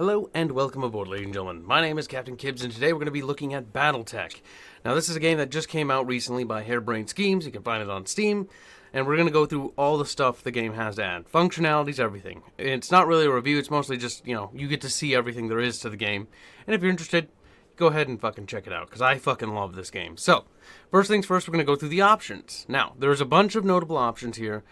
Hello and welcome aboard, ladies and gentlemen. My name is Captain Kibbs, and today we're going to be looking at Battletech. Now, this is a game that just came out recently by Harebrained Schemes. You can find it on Steam, and we're going to go through all the stuff the game has to add. Functionalities, everything. It's not really a review, it's mostly just, you get to see everything there is to the game. And if you're interested, go ahead and fucking check it out, because I fucking love this game. So, first things first, we're going to go through the options. Now, there's a bunch of notable options here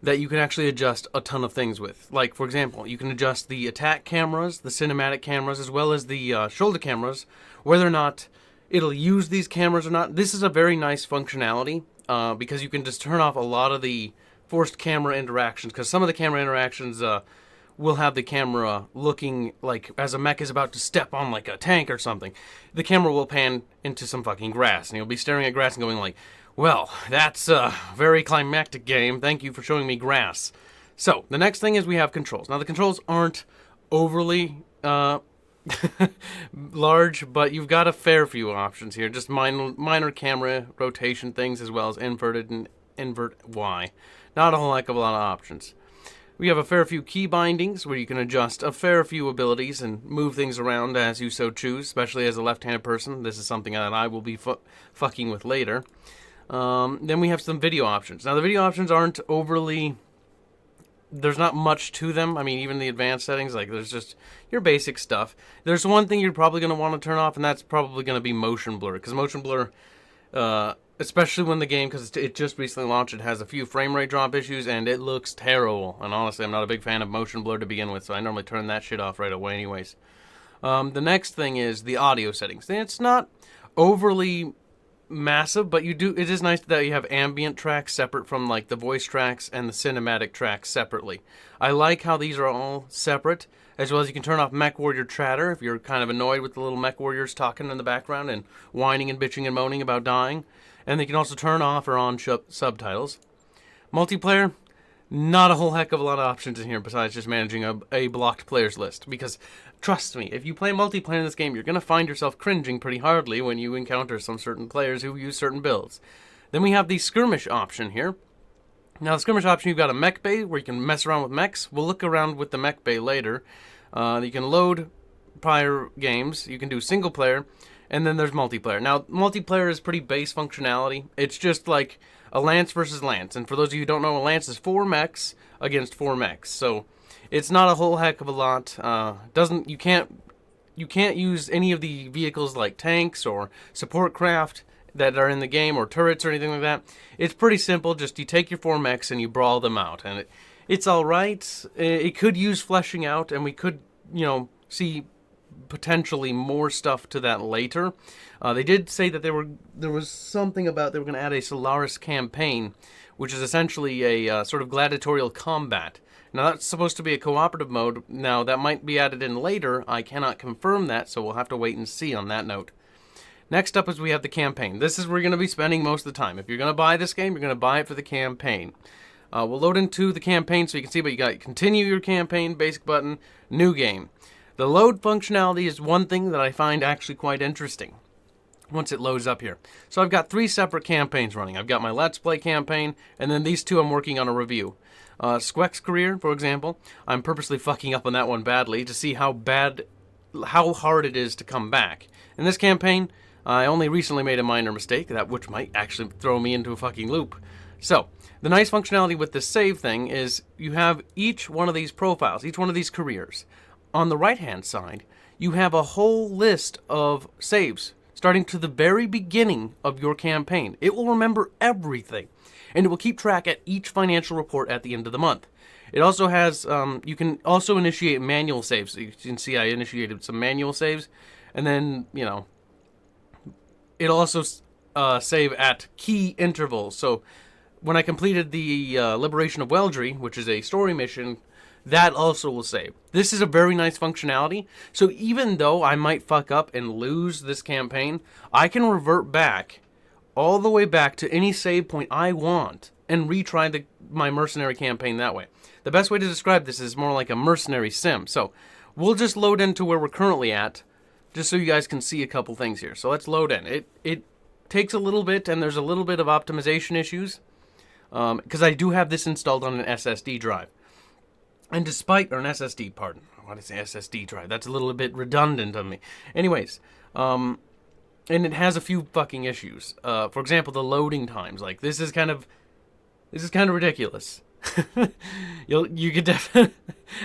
that you can actually adjust a ton of things with. Like, for example, you can adjust the attack cameras, the cinematic cameras, as well as the shoulder cameras, whether or not it'll use these cameras or not. This is a very nice functionality, because you can just turn off a lot of the forced camera interactions, because some of the camera interactions will have the camera looking like as a mech is about to step on like a tank or something. The camera will pan into some fucking grass, and you'll be staring at grass and going like, well, that's a very climactic game. Thank you for showing me grass. So, the next thing is we have controls. Now, the controls aren't overly large, but you've got a fair few options here. Just minor camera rotation things, as well as inverted and invert Y. Not a whole heck of a lot of options. We have a fair few key bindings where you can adjust a fair few abilities and move things around as you so choose, especially as a left-handed person. This is something that I will be fucking with later. Then we have some video options. Now, the video options aren't overly... There's not much to them. I mean, even the advanced settings, like, there's just your basic stuff. There's one thing you're probably going to want to turn off, and that's probably going to be motion blur. Because motion blur, especially when the game, because it just recently launched, it has a few frame rate drop issues, and it looks terrible. And honestly, I'm not a big fan of motion blur to begin with, so I normally turn that shit off right away anyways. The next thing is the audio settings. It's not overly massive, but it is nice that you have ambient tracks separate from like the voice tracks and the cinematic tracks separately. I like how these are all separate, as well as you can turn off Mech Warrior chatter if you're kind of annoyed with the little Mech Warriors talking in the background and whining and bitching and moaning about dying. And they can also turn off or on subtitles. Multiplayer, not a whole heck of a lot of options in here besides just managing a blocked players list. Because, trust me, if you play multiplayer in this game, you're going to find yourself cringing pretty hardly when you encounter some certain players who use certain builds. Then we have the skirmish option here. Now, the skirmish option, you've got a Mech Bay where you can mess around with mechs. We'll look around with the Mech Bay later. You can load prior games. You can do single player. And then there's multiplayer. Now, multiplayer is pretty base functionality. It's just like a lance versus lance. And for those of you who don't know, a lance is 4 mechs against 4 mechs. So it's not a whole heck of a lot. You can't use any of the vehicles like tanks or support craft that are in the game, or turrets or anything like that. It's pretty simple. Just you take your 4 mechs and you brawl them out. And it's all right. It could use fleshing out, and we could, see potentially more stuff to that later. They did say that there was something about they were going to add a Solaris campaign, which is essentially a sort of gladiatorial combat. Now, that's supposed to be a cooperative mode. Now, that might be added in later. I cannot confirm that, so we'll have to wait and see on that note. Next up is we have the campaign. This is where you're going to be spending most of the time. If you're going to buy this game, you're going to buy it for the campaign. We'll load into the campaign so you can see, but you got continue your campaign, basic button, new game. The load functionality is one thing that I find actually quite interesting once it loads up here. So I've got 3 separate campaigns running. I've got my Let's Play campaign, and then these 2 I'm working on a review. Squeck's Career, for example, I'm purposely fucking up on that one badly to see how hard it is to come back. In this campaign, I only recently made a minor mistake, which might actually throw me into a fucking loop. So, the nice functionality with this save thing is you have each one of these profiles, each one of these careers. On the right-hand side, you have a whole list of saves, starting to the very beginning of your campaign. It will remember everything, and it will keep track at each financial report at the end of the month. It also has, you can also initiate manual saves. So you can see I initiated some manual saves, and then, it'll also save at key intervals. So when I completed the Liberation of Weldry, which is a story mission, that also will save. This is a very nice functionality. So even though I might fuck up and lose this campaign, I can revert back all the way back to any save point I want and retry my mercenary campaign that way. The best way to describe this is more like a mercenary sim. So we'll just load into where we're currently at, just so you guys can see a couple things here. So let's load in. It takes a little bit, and there's a little bit of optimization issues, because I do have this installed on an SSD drive. And despite, or an SSD, pardon. why did I say SSD drive? That's a little bit redundant on me. Anyways, and it has a few fucking issues. For example, the loading times. Like, this is kind of ridiculous. You could definitely,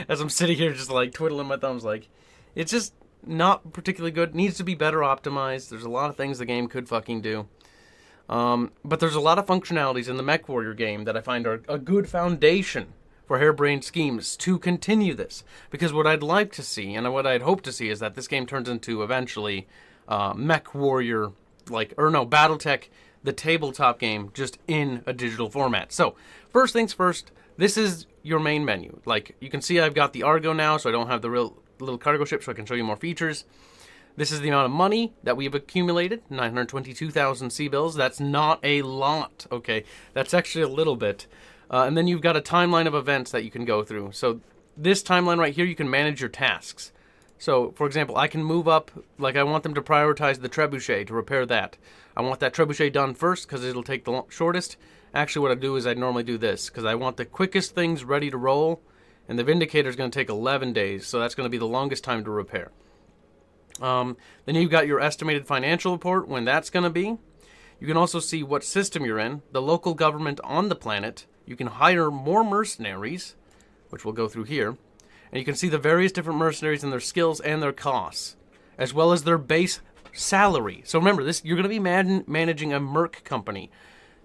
as I'm sitting here just like twiddling my thumbs, like, it's just not particularly good. It needs to be better optimized. There's a lot of things the game could fucking do. But there's a lot of functionalities in the MechWarrior game that I find are a good foundation for harebrained schemes to continue this. Because what I'd like to see, and what I'd hope to see, is that this game turns into eventually MechWarrior, Battletech, the tabletop game, just in a digital format. So, first things first, this is your main menu. Like, you can see I've got the Argo now, so I don't have the real little cargo ship, so I can show you more features. This is the amount of money that we've accumulated, 922,000 C-bills. That's not a lot, okay? That's actually a little bit. And then you've got a timeline of events that you can go through. So this timeline right here, you can manage your tasks. So, for example, I can move up, like I want them to prioritize the Trebuchet to repair that. I want that Trebuchet done first because it'll take the shortest. Actually, what I do is I normally do this because I want the quickest things ready to roll, and the Vindicator is going to take 11 days, so that's going to be the longest time to repair. Then you've got your estimated financial report, when that's going to be. You can also see what system you're in, the local government on the planet. You can hire more mercenaries, which we'll go through here. And you can see the various different mercenaries and their skills and their costs, as well as their base salary. So remember, you're going to be managing a merc company.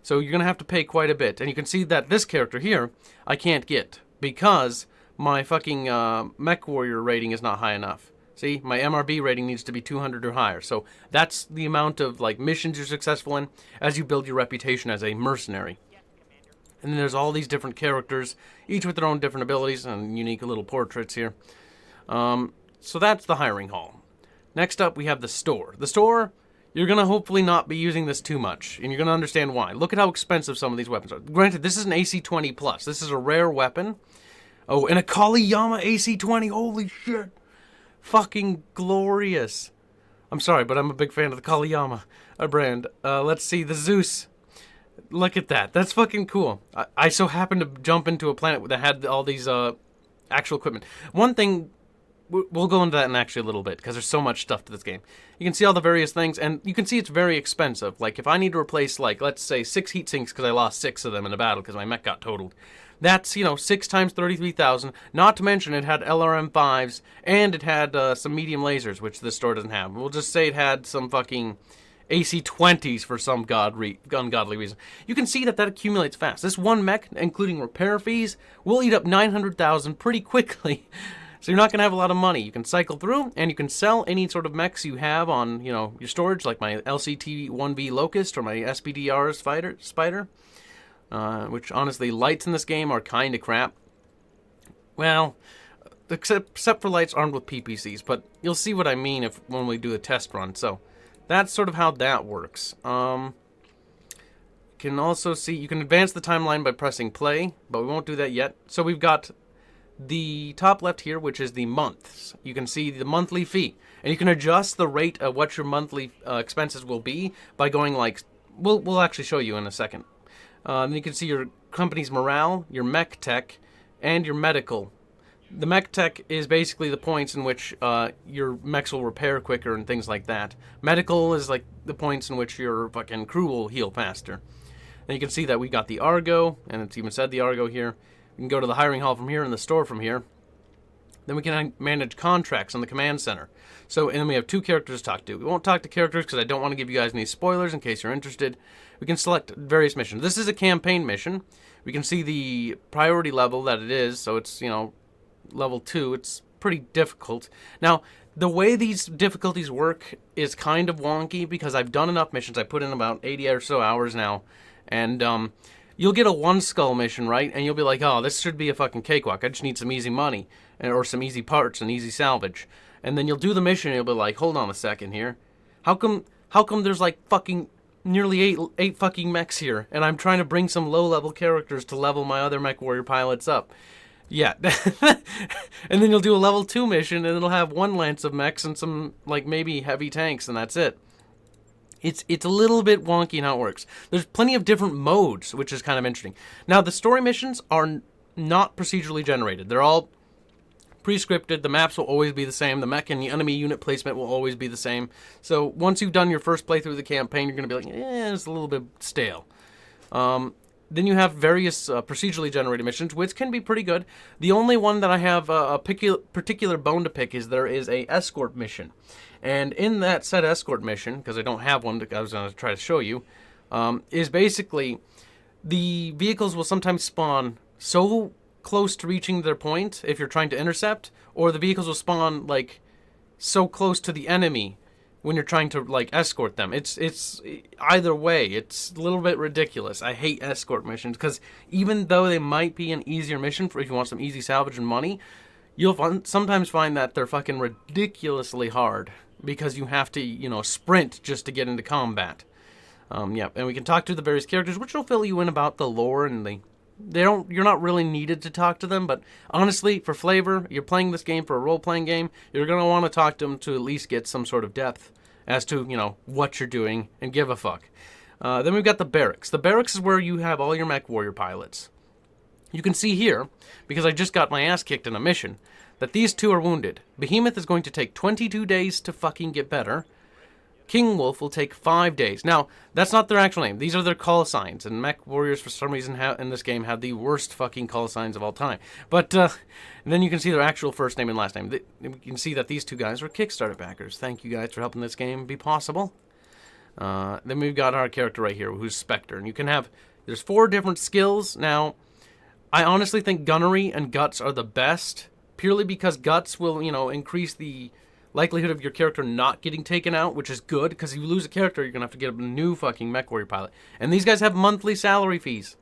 So you're going to have to pay quite a bit. And you can see that this character here, I can't get, because my fucking Mech Warrior rating is not high enough. See, my MRB rating needs to be 200 or higher. So that's the amount of missions you're successful in as you build your reputation as a mercenary. And then there's all these different characters, each with their own different abilities and unique little portraits here. So that's the hiring hall. Next up, we have the store. The store, you're going to hopefully not be using this too much, and you're going to understand why. Look at how expensive some of these weapons are. Granted, this is an AC-20+. This is a rare weapon. Oh, and a Kaliyama AC-20. Holy shit. Fucking glorious. I'm sorry, but I'm a big fan of the Kaliyama brand. Let's see, the Zeus. Look at that. That's fucking cool. I so happened to jump into a planet that had all these actual equipment. One thing, we'll go into that in actually a little bit, because there's so much stuff to this game. You can see all the various things, and you can see it's very expensive. Like, if I need to replace, let's say 6 heat sinks because I lost 6 of them in a battle because my mech got totaled. That's, 6 times 33,000. Not to mention it had LRM-5s, and it had some medium lasers, which this store doesn't have. We'll just say it had some fucking AC-20s for some ungodly reason. You can see that accumulates fast. This one mech, including repair fees, will eat up 900,000 pretty quickly. So you're not going to have a lot of money. You can cycle through, and you can sell any sort of mechs you have on, your storage, like my LCT-1B Locust or my SPDR Spider. Which, honestly, lights in this game are kind of crap. Well, except for lights armed with PPCs, but you'll see what I mean when we do a test run. So that's sort of how that works. You can also see, you can advance the timeline by pressing play, but we won't do that yet. So we've got the top left here, which is the months. You can see the monthly fee, and you can adjust the rate of what your monthly expenses will be by going we'll actually show you in a second. Then you can see your company's morale, your mech tech, and your medical. The mech tech is basically the points in which your mechs will repair quicker and things like that. Medical is like the points in which your fucking crew will heal faster. Then you can see that we got the Argo, and it's even said the Argo here. We can go to the hiring hall from here and the store from here. Then we can manage contracts on the command center. And then we have 2 characters to talk to. We won't talk to characters because I don't want to give you guys any spoilers in case you're interested. We can select various missions. This is a campaign mission. We can see the priority level that it is. So it's, level 2. It's pretty difficult. Now, the way these difficulties work is kind of wonky because I've done enough missions. I put in about 80 or so hours now. And you'll get a 1 skull mission, right? And you'll be like, oh, this should be a fucking cakewalk. I just need some easy money or some easy parts and easy salvage. And then you'll do the mission and you'll be like, hold on a second here. How come there's fucking nearly eight fucking mechs here, and I'm trying to bring some low-level characters to level my other Mech Warrior pilots up? Yeah. And then you'll do a level 2 mission, and it'll have 1 lance of mechs and some, maybe heavy tanks, and that's it. It's a little bit wonky in how it works. There's plenty of different modes, which is kind of interesting. Now, the story missions are not procedurally generated. They're all pre-scripted. The maps will always be the same. The mech and the enemy unit placement will always be the same. So once you've done your first playthrough of the campaign, you're going to be like, it's a little bit stale. Then you have various procedurally generated missions, which can be pretty good. The only one that I have a particular bone to pick is there is a escort mission. And in that said escort mission, because I don't have one, I was going to try to show you, is basically the vehicles will sometimes spawn so close to reaching their point if you're trying to intercept, or the vehicles will spawn like so close to the enemy when you're trying to like escort them. It's either way, it's a little bit ridiculous. I hate escort missions because even though they might be an easier mission for if you want some easy salvage and money, you'll sometimes find that they're fucking ridiculously hard because you have to, sprint just to get into combat. Yeah, and we can talk to the various characters, which will fill you in about the lore and you're not really needed to talk to them, but honestly, for flavor, you're playing this game for a role-playing game, you're going to want to talk to them to at least get some sort of depth as to, what you're doing and give a fuck. Then we've got the Barracks. The Barracks is where you have all your mech warrior pilots. You can see here, because I just got my ass kicked in a mission, that these two are wounded. Behemoth is going to take 22 days to fucking get better. King Wolf will take 5 days. Now, that's not their actual name. These are their call signs. And mech warriors, for some reason, in this game, have the worst fucking call signs of all time. But then you can see their actual first name and last name. You can see that these two guys were Kickstarter backers. Thank you guys for helping this game be possible. Then we've got our character right here, who's Spectre. And you can have, there's 4 different skills. Now, I honestly think Gunnery and Guts are the best, purely because Guts will, increase the likelihood of your character not getting taken out, which is good, because if you lose a character, you're going to have to get a new fucking mech warrior pilot. And these guys have monthly salary fees.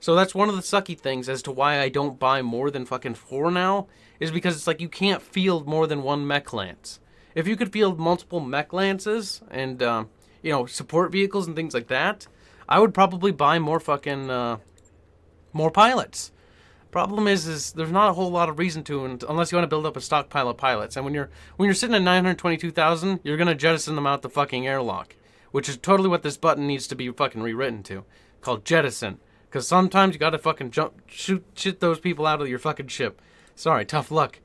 So that's one of the sucky things as to why I don't buy more than fucking 4 now, is because it's like you can't field more than 1 mech lance. If you could field multiple mech lances and, support vehicles and things like that, I would probably buy more fucking, more pilots. Problem is there's not a whole lot of reason to, unless you want to build up a stockpile of pilots. And when you're sitting at 922,000, you're gonna jettison them out the fucking airlock, which is totally what this button needs to be fucking rewritten to, called jettison. Because sometimes you gotta fucking shoot those people out of your fucking ship. Sorry, tough luck.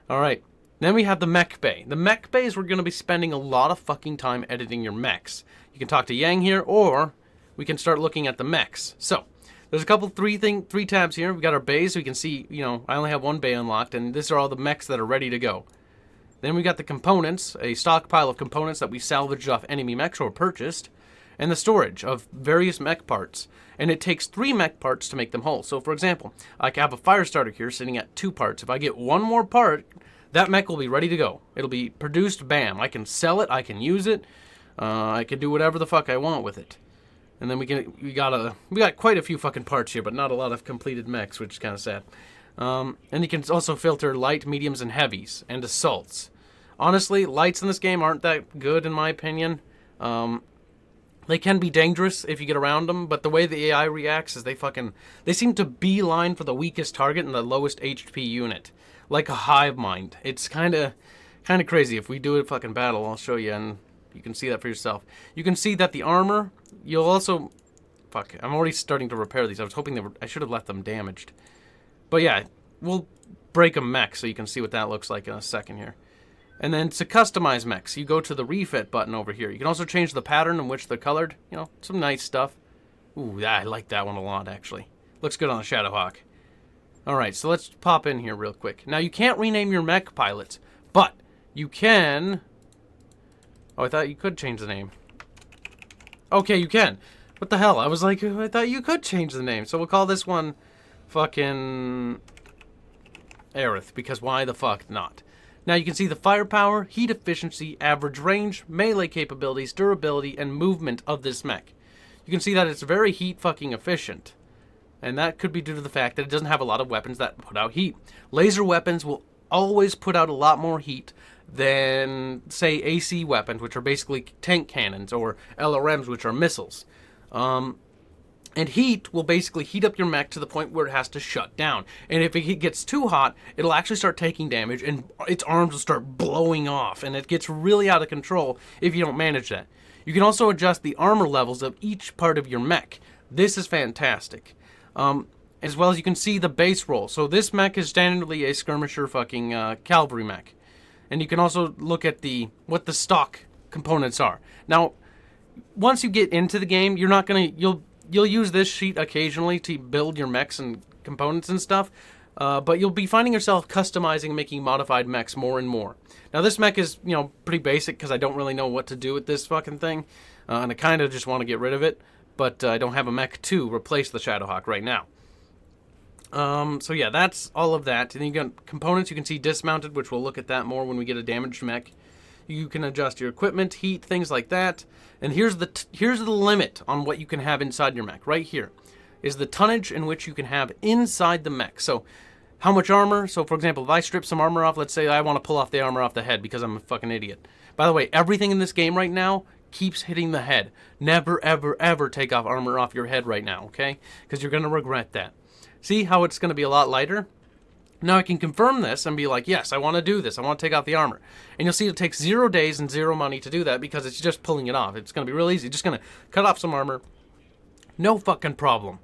All right, then we have the Mech Bay. The Mech Bay is where we're gonna be spending a lot of fucking time editing your mechs. You can talk to Yang here, or we can start looking at the mechs. So. There's a couple, three tabs here. We got our bays, so you can see, I only have 1 bay unlocked, and these are all the mechs that are ready to go. Then we got the components, a stockpile of components that we salvaged off enemy mechs or purchased, and the storage of various mech parts. And it takes 3 mech parts to make them whole. So, for example, I have a fire starter here sitting at 2 parts. If I get 1 more part, that mech will be ready to go. It'll be produced, bam. I can sell it, I can use it, I can do whatever the fuck I want with it. And then we got quite a few fucking parts here, but not a lot of completed mechs, which is kind of sad. And you can also filter light, mediums, and heavies, and assaults. Honestly, lights in this game aren't that good, in my opinion. They can be dangerous if you get around them, but the way the AI reacts is they seem to beeline for the weakest target and the lowest HP unit, like a hive mind. It's kind of crazy. If we do a fucking battle, I'll show you, and you can see that for yourself. You can see that the armor, you'll also... Fuck, I'm already starting to repair these. I was hoping I should have left them damaged. But yeah, we'll break a mech so you can see what that looks like in a second here. And then to customize mechs, you go to the refit button over here. You can also change the pattern in which they're colored. Some nice stuff. Ooh, yeah, I like that one a lot, actually. Looks good on the Shadowhawk. Alright, so let's pop in here real quick. Now, you can't rename your mech pilots, but you can... Oh, I thought you could change the name. Okay, you can. What the hell? I was like, I thought you could change the name. So we'll call this one fucking Aerith, because why the fuck not? Now you can see the firepower, heat efficiency, average range, melee capabilities, durability, and movement of this mech. You can see that it's very heat fucking efficient. And that could be due to the fact that it doesn't have a lot of weapons that put out heat. Laser weapons will always put out a lot more heat than, say, AC weapons, which are basically tank cannons, or LRMs, which are missiles. And heat will basically heat up your mech to the point where it has to shut down. And if it gets too hot, it'll actually start taking damage, and its arms will start blowing off, and it gets really out of control if you don't manage that. You can also adjust the armor levels of each part of your mech. This is fantastic. as well as you can see the base roll. So this mech is standardly a skirmisher fucking cavalry mech. And you can also look at what the stock components are. Now, once you get into the game, you're not gonna you'll use this sheet occasionally to build your mechs and components and stuff. But you'll be finding yourself customizing, making modified mechs more and more. Now this mech is, pretty basic because I don't really know what to do with this fucking thing. And I kind of just want to get rid of it. But I don't have a mech to replace the Shadowhawk right now. So yeah, that's all of that. And then you got components you can see dismounted, which we'll look at that more when we get a damaged mech. You can adjust your equipment, heat, things like that. And here's the limit on what you can have inside your mech. Right here is the tonnage in which you can have inside the mech. So how much armor? So for example, if I strip some armor off, let's say I want to pull off the armor off the head because I'm a fucking idiot. By the way, everything in this game right now keeps hitting the head. Never, ever, ever take off armor off your head right now, okay? Because you're going to regret that. See how it's going to be a lot lighter? Now I can confirm this and be like, yes, I want to do this. I want to take off the armor. And you'll see it takes 0 days and 0 money to do that because it's just pulling it off. It's going to be real easy. Just going to cut off some armor. No fucking problem.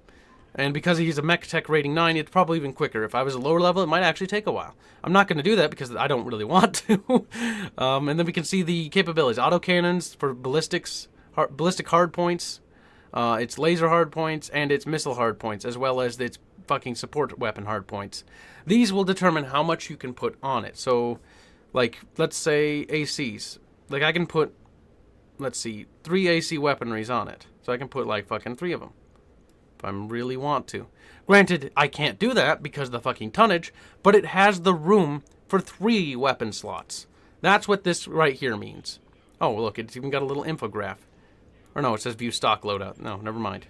And because he's a Mech Tech rating 9, it's probably even quicker. If I was a lower level, it might actually take a while. I'm not going to do that because I don't really want to. And then we can see the capabilities. Autocannons for ballistic hardpoints, its laser hardpoints, and its missile hardpoints, as well as its fucking support weapon hardpoints. These will determine how much you can put on it. So, like, let's say ACs. Like, I can put, let's see, 3 AC weaponries on it. So I can put, like, fucking 3 of them. I really want to. Granted, I can't do that because of the fucking tonnage, but it has the room for 3 weapon slots. That's what this right here means. Oh, look, it's even got a little infograph. Or no, it says view stock loadout. No, never mind.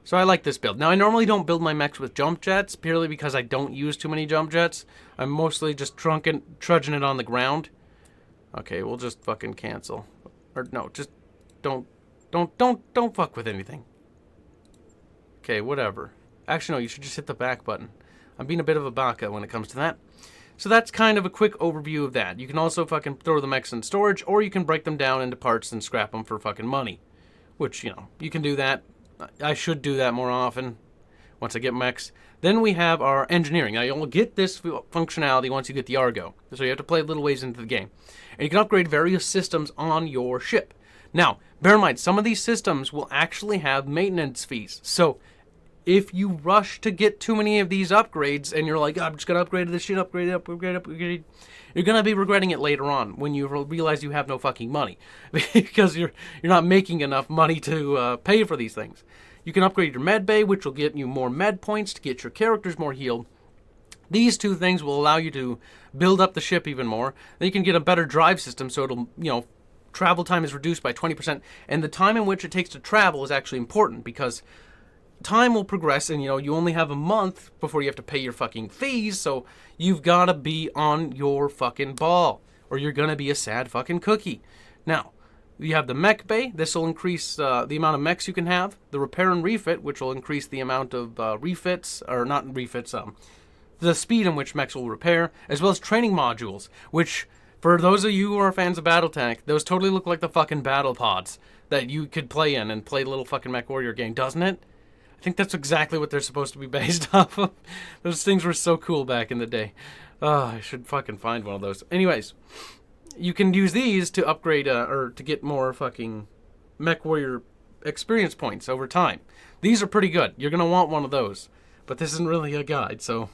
So I like this build. Now, I normally don't build my mechs with jump jets, purely because I don't use too many jump jets. I'm mostly just trudging it on the ground. Okay, we'll just fucking cancel. Or no, just don't fuck with anything. Okay, whatever. Actually, no, you should just hit the back button. I'm being a bit of a baka when it comes to that. So that's kind of a quick overview of that. You can also fucking throw the mechs in storage, or you can break them down into parts and scrap them for fucking money. Which, you can do that. I should do that more often once I get mechs. Then we have our engineering. Now, you'll get this functionality once you get the Argo. So you have to play a little ways into the game. And you can upgrade various systems on your ship. Now, bear in mind, some of these systems will actually have maintenance fees. So if you rush to get too many of these upgrades and you're like, I'm just going to upgrade this shit, upgrade, you're going to be regretting it later on when you realize you have no fucking money because you're not making enough money to pay for these things. You can upgrade your Med Bay, which will get you more med points to get your characters more healed. These 2 things will allow you to build up the ship even more. Then you can get a better drive system so it'll, travel time is reduced by 20%. And the time in which it takes to travel is actually important because time will progress and, you only have a month before you have to pay your fucking fees. So you've got to be on your fucking ball or you're going to be a sad fucking cookie. Now, you have the Mech Bay. This will increase the amount of mechs you can have. The repair and refit, which will increase the amount of refits, or not refits, the speed in which mechs will repair, as well as training modules, which, for those of you who are fans of Battletech, those totally look like the fucking battle pods that you could play in and play the little fucking Mech Warrior game, doesn't it? I think that's exactly what they're supposed to be based off of. Those things were so cool back in the day. Oh, I should fucking find one of those. Anyways, you can use these to upgrade, or to get more fucking Mech Warrior experience points over time. These are pretty good. You're going to want one of those. But this isn't really a guide, so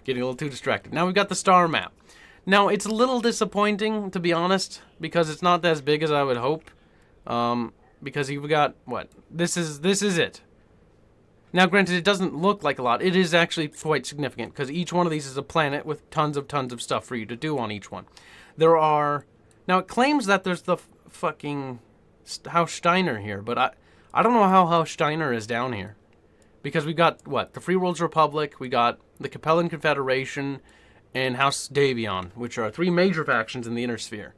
getting a little too distracted. Now we've got the star map. Now, it's a little disappointing, to be honest, because it's not as big as I would hope. Because you've got, what? This is it. Now, granted, it doesn't look like a lot. It is actually quite significant, because each one of these is a planet with tons of stuff for you to do on each one. There are... Now, it claims that there's the fucking Haus Steiner here, but I don't know how Haus Steiner is down here. Because we got, what? The Free World's Republic, we got the Capellan Confederation, and House Davion, which are 3 major factions in the Inner Sphere.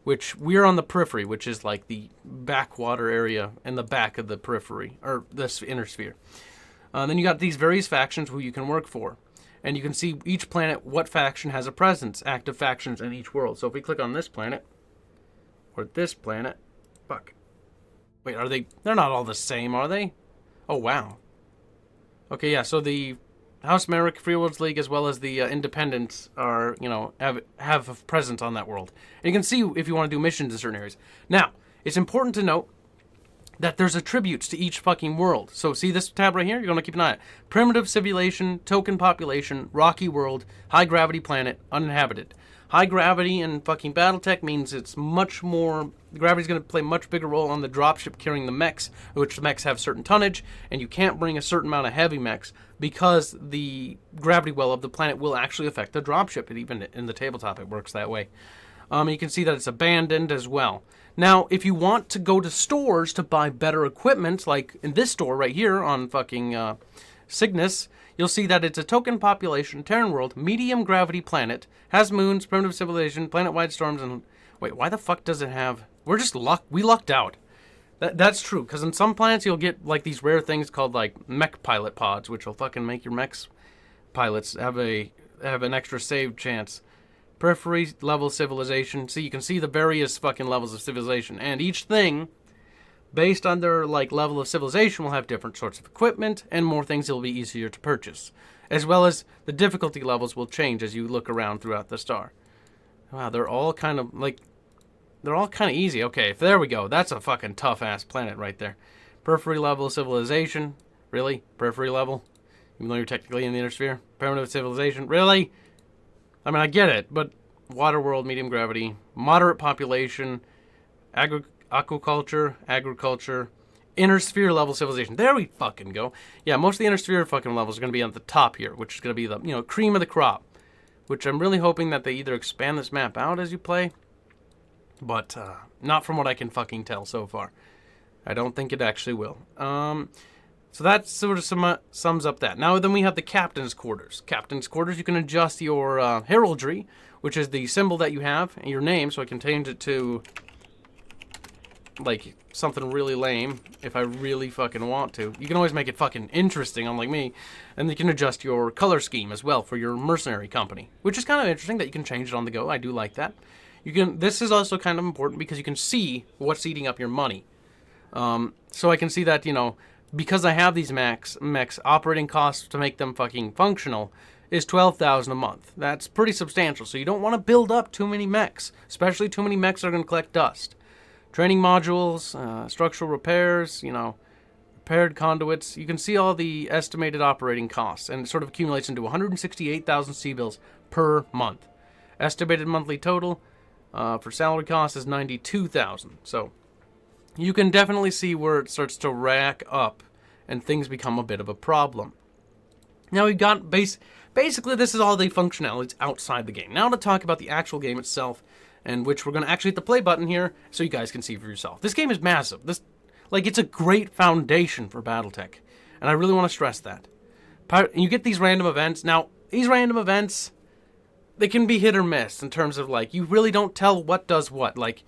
Which we're on the periphery, which is like the backwater area in the back of the periphery, or the Inner Sphere. Then you got these various factions who you can work for. And you can see each planet, what faction has a presence, active factions in each world. So if we click on this planet, or this planet, fuck. Wait, are they, they're not all the same, are they? Oh, wow. Okay, yeah, so the House Merrick, Free Worlds League, as well as the Independents are, you know, have a presence on that world. And you can see if you want to do missions in certain areas. Now, it's important to note that there's attributes to each fucking world. So see this tab right here? You're going to keep an eye on it. Primitive civilization, token population, rocky world, high gravity planet, uninhabited. High gravity in fucking Battletech means it's much more... Gravity's going to play a much bigger role on the dropship carrying the mechs, which the mechs have certain tonnage, and you can't bring a certain amount of heavy mechs because the gravity well of the planet will actually affect the dropship. And even in the tabletop, it works that way. You can see that it's abandoned as well. Now, if you want to go to stores to buy better equipment, like in this store right here on fucking Cygnus, you'll see that it's a token population, Terran world, medium gravity planet, has moons, primitive civilization, planet-wide storms, and... Wait, why the fuck does it have... We're just we lucked out. That's true, because in some planets you'll get, like, these rare things called, like, mech pilot pods, which will fucking make your mechs pilots have an extra save chance. Periphery level civilization. See, you can see the various fucking levels of civilization, and each thing, based on their, like, level of civilization, will have different sorts of equipment, and more things that will be easier to purchase. As well as the difficulty levels will change as you look around throughout the star. Wow, they're all kind of, like... They're all kind of easy. Okay, there we go. That's a fucking tough-ass planet right there. Periphery level civilization. Really? Periphery level? Even though you're technically in the inner sphere? Primitive civilization? Really? I mean, I get it, but water world, medium gravity, moderate population, aquaculture, agriculture, inner sphere level civilization. There we fucking go. Yeah, most of the inner sphere fucking levels are going to be on the top here, which is going to be the, you know, cream of the crop. Which I'm really hoping that they either expand this map out as you play, but not from what I can fucking tell so far. I don't think it actually will. So that sort of sums up that. Now then we have the captain's quarters. Captain's quarters, you can adjust your heraldry, which is the symbol that you have, and your name, so I can change it to, like, something really lame, if I really fucking want to. You can always make it fucking interesting, unlike me. And you can adjust your color scheme as well for your mercenary company, which is kind of interesting that you can change it on the go. I do like that. You can. This is also kind of important because you can see what's eating up your money. So I can see that, you know, because I have these mechs, operating costs to make them fucking functional is $12,000 a month. That's pretty substantial. So you don't want to build up too many mechs, especially too many mechs that are going to collect dust. Training modules, structural repairs, you know, repaired conduits. You can see all the estimated operating costs, and it sort of accumulates into 168,000 C-bills per month. Estimated monthly total for salary costs is 92,000. So you can definitely see where it starts to rack up and things become a bit of a problem. Now we've got basically this is all the functionalities outside the game. Now to talk about the actual game itself, and which we're going to actually hit the play button here so you guys can see for yourself. This game is massive. It's a great foundation for Battletech, and I really want to stress that. You get these random events. Now, these random events, they can be hit or miss in terms of, like, you really don't tell what does what. Like,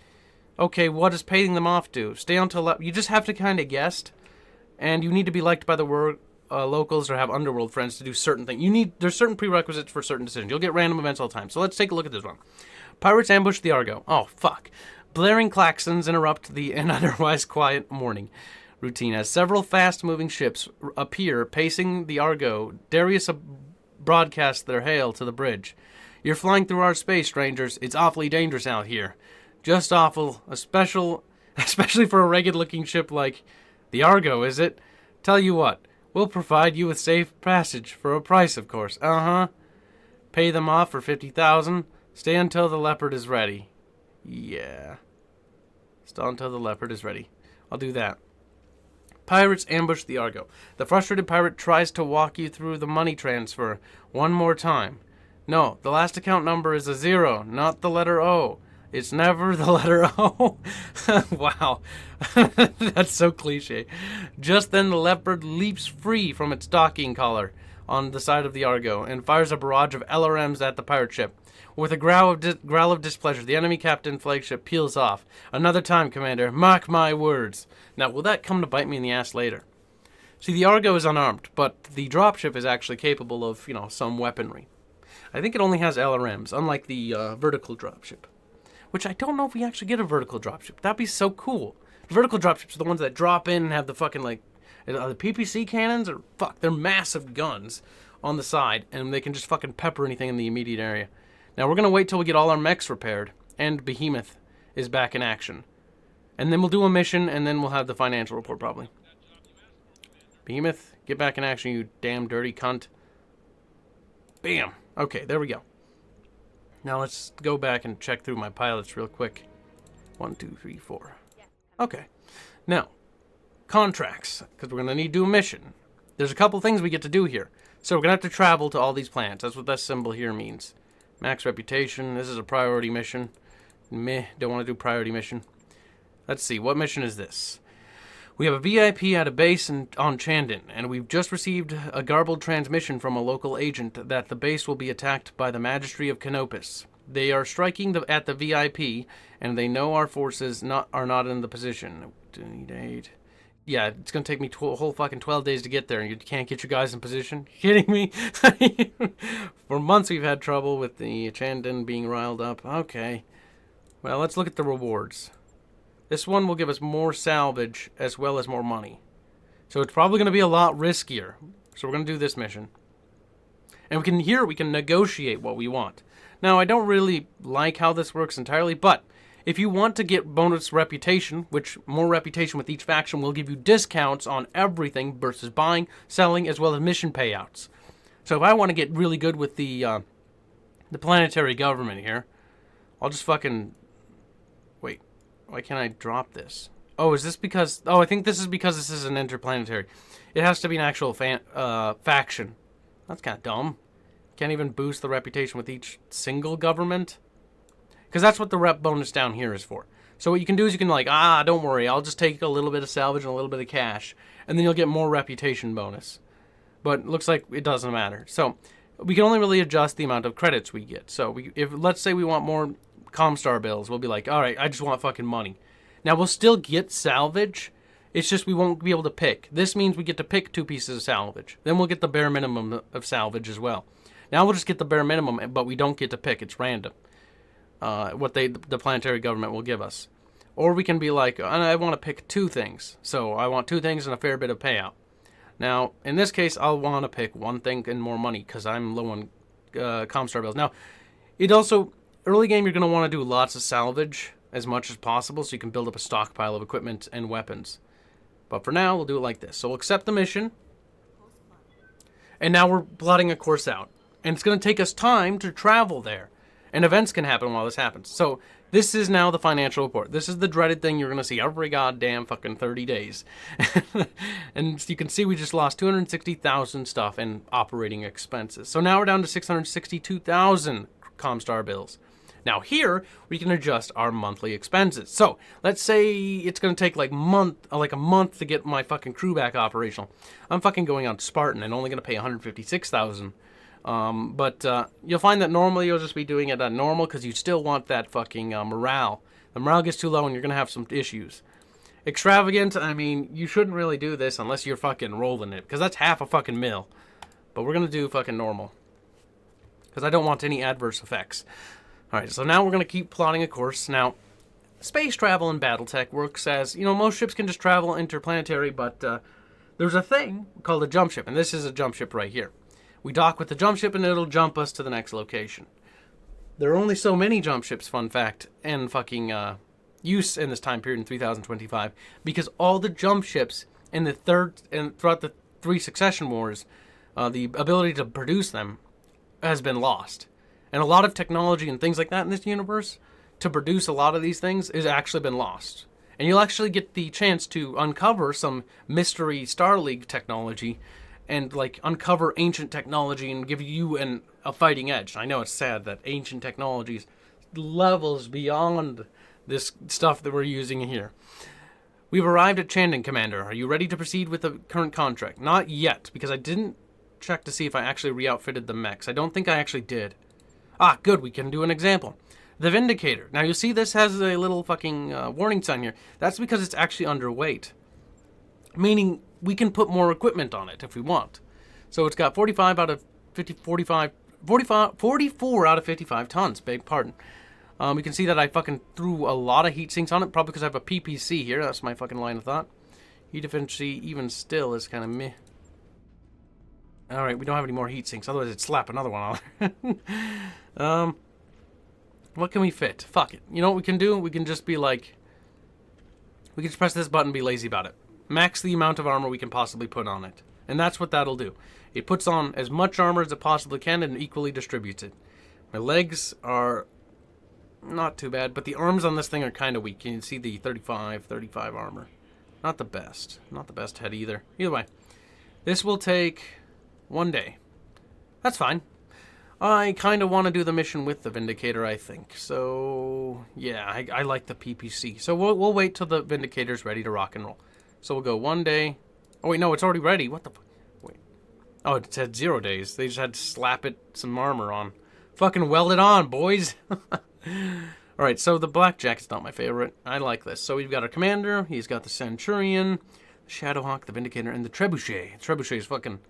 okay, what does paying them off do? Stay on to you just have to kind of guess, and you need to be liked by the locals or have underworld friends to do certain things. There's certain prerequisites for certain decisions. You'll get random events all the time. So let's take a look at this one. Pirates ambush the Argo. Oh, fuck. Blaring klaxons interrupt the otherwise quiet morning routine as several fast-moving ships appear pacing the Argo. Darius broadcasts their hail to the bridge. You're flying through our space, strangers. It's awfully dangerous out here. Just awful. Especially for a rugged-looking ship like the Argo, is it? Tell you what. We'll provide you with safe passage for a price, of course. Uh-huh. Pay them off for 50,000. Stay until the leopard is ready. Yeah. Stay until the leopard is ready. I'll do that. Pirates ambush the Argo. The frustrated pirate tries to walk you through the money transfer one more time. No, the last account number is a 0, not the letter O. It's never the letter O. Wow. That's so cliche. Just then the leopard leaps free from its docking collar on the side of the Argo and fires a barrage of LRMs at the pirate ship. With a growl of displeasure, the enemy captain flagship peels off. Another time, Commander. Mark my words. Now, will that come to bite me in the ass later? See, the Argo is unarmed, but the dropship is actually capable of, you know, some weaponry. I think it only has LRMs, unlike the vertical dropship. Which I don't know if we actually get a vertical dropship. That'd be so cool. Vertical dropships are the ones that drop in and have the fucking, like, The PPC cannons are, fuck, they're massive guns on the side, and they can just fucking pepper anything in the immediate area. Now we're going to wait till we get all our mechs repaired, and Behemoth is back in action. And then we'll do a mission, and then we'll have the financial report, probably. Behemoth, get back in action, you damn dirty cunt. Bam! Okay, there we go. Now let's go back and check through my pilots real quick. 1, 2, 3, 4. Okay. Now, contracts, because we're going to need to do a mission. There's a couple things we get to do here. So we're going to have to travel to all these planets. That's what that symbol here means. Max reputation. This is a priority mission. Meh, don't want to do priority mission. Let's see, what mission is this? We have a VIP at a base on Chandon, and we've just received a garbled transmission from a local agent that the base will be attacked by the Magistry of Canopus. They are striking at the VIP, and they know our forces are not in the position. Yeah, it's going to take me a whole fucking 12 days to get there, and you can't get your guys in position? You kidding me? For months we've had trouble with the Chandon being riled up. Okay. Well, let's look at the rewards. This one will give us more salvage as well as more money. So it's probably going to be a lot riskier. So we're going to do this mission. And we can negotiate what we want. Now, I don't really like how this works entirely, but if you want to get bonus reputation, which more reputation with each faction will give you discounts on everything versus buying, selling, as well as mission payouts. So if I want to get really good with the planetary government here, I'll just fucking... Wait, why can't I drop this? Oh, is this because... Oh, I think this is because this is an interplanetary. It has to be an actual faction. That's kind of dumb. Can't even boost the reputation with each single government. Because that's what the rep bonus down here is for. So what you can do is you can don't worry, I'll just take a little bit of salvage and a little bit of cash. And then you'll get more reputation bonus. But it looks like it doesn't matter. So we can only really adjust the amount of credits we get. So if let's say we want more Comstar bills, we'll be like, alright, I just want fucking money. Now we'll still get salvage. It's just we won't be able to pick. This means we get to pick 2 pieces of salvage. Then we'll get the bare minimum of salvage as well. Now we'll just get the bare minimum, but we don't get to pick. It's random. What the planetary government will give us. Or we can be like, I want to pick 2 things. So I want 2 things and a fair bit of payout. Now, in this case, I'll want to pick 1 thing and more money because I'm low on Comstar bills. Now, it also, early game, you're going to want to do lots of salvage as much as possible so you can build up a stockpile of equipment and weapons. But for now, we'll do it like this. So we'll accept the mission. And now we're plotting a course out. And it's going to take us time to travel there. And events can happen while this happens. So this is now the financial report. This is the dreaded thing you're going to see every goddamn fucking 30 days. And you can see we just lost 260,000 stuff in operating expenses. So now we're down to 662,000 Comstar bills. Now here, we can adjust our monthly expenses. So let's say it's going to take like a month to get my fucking crew back operational. I'm fucking going on Spartan and only going to pay 156,000. But you'll find that normally you'll just be doing it at normal because you still want that fucking morale. The morale gets too low and you're going to have some issues. Extravagant, I mean, you shouldn't really do this unless you're fucking rolling it because that's half a fucking mil. But we're going to do fucking normal because I don't want any adverse effects. Alright, so now we're going to keep plotting a course. Now, space travel in Battletech works as, most ships can just travel interplanetary, but there's a thing called a jump ship, and this is a jump ship right here. We dock with the jump ship and it'll jump us to the next location. There are only so many jump ships, fun fact, and fucking use in this time period in 3025, because all the jump ships in the throughout the 3 succession wars, the ability to produce them has been lost. And a lot of technology and things like that in this universe to produce a lot of these things has actually been lost. And you'll actually get the chance to uncover some mystery Star League technology and uncover ancient technology and give you a fighting edge. I know it's sad that ancient technologies levels beyond this stuff that we're using here. We've arrived at Chandon, Commander. Are you ready to proceed with the current contract? Not yet, because I didn't check to see if I actually re-outfitted the mechs. I don't think I actually did. Ah, good, we can do an example. The Vindicator. Now you see this has a little fucking warning sign here. That's because it's actually underweight. Meaning we can put more equipment on it if we want. So it's got 44 out of 55 tons, beg pardon. We can see that I fucking threw a lot of heat sinks on it, probably because I have a PPC here. That's my fucking line of thought. Heat efficiency, even still, is kind of meh. Alright, we don't have any more heat sinks, otherwise it'd slap another one on. What can we fit? Fuck it. You know what we can do? We can just be like... We can just press this button and be lazy about it. Max the amount of armor we can possibly put on it. And that's what that'll do. It puts on as much armor as it possibly can and equally distributes it. My legs are not too bad, but the arms on this thing are kind of weak. You can see the 35 armor. Not the best. Not the best head either. Either way. This will take 1 day. That's fine. I kind of want to do the mission with the Vindicator, I think. So, yeah, I like the PPC. So we'll wait till the Vindicator's ready to rock and roll. So we'll go 1 day. Oh, wait, no, it's already ready. What the fuck? Wait. Oh, it said 0 days. They just had to slap it some armor on. Fucking weld it on, boys. Alright, so the Blackjack's not my favorite. I like this. So we've got our Commander. He's got the Centurion, the Shadowhawk, the Vindicator, and the Trebuchet. Trebuchet is fucking...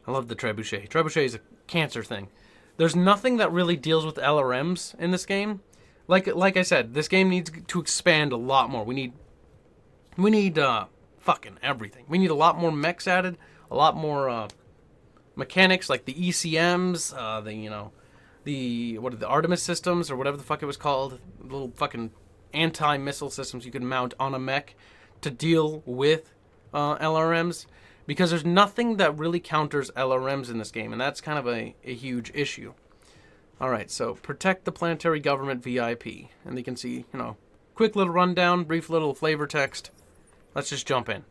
I love the Trebuchet. Trebuchet is a cancer thing. There's nothing that really deals with LRMs in this game. Like I said, this game needs to expand a lot more. We need fucking everything. We need a lot more mechs added, a lot more mechanics like the ECMs, the Artemis Systems or whatever the fuck it was called, little fucking anti-missile systems you could mount on a mech to deal with LRMs. Because there's nothing that really counters LRMs in this game, and that's kind of a huge issue. Alright, so protect the planetary government VIP. And you can see, quick little rundown, brief little flavor text. Let's just jump in.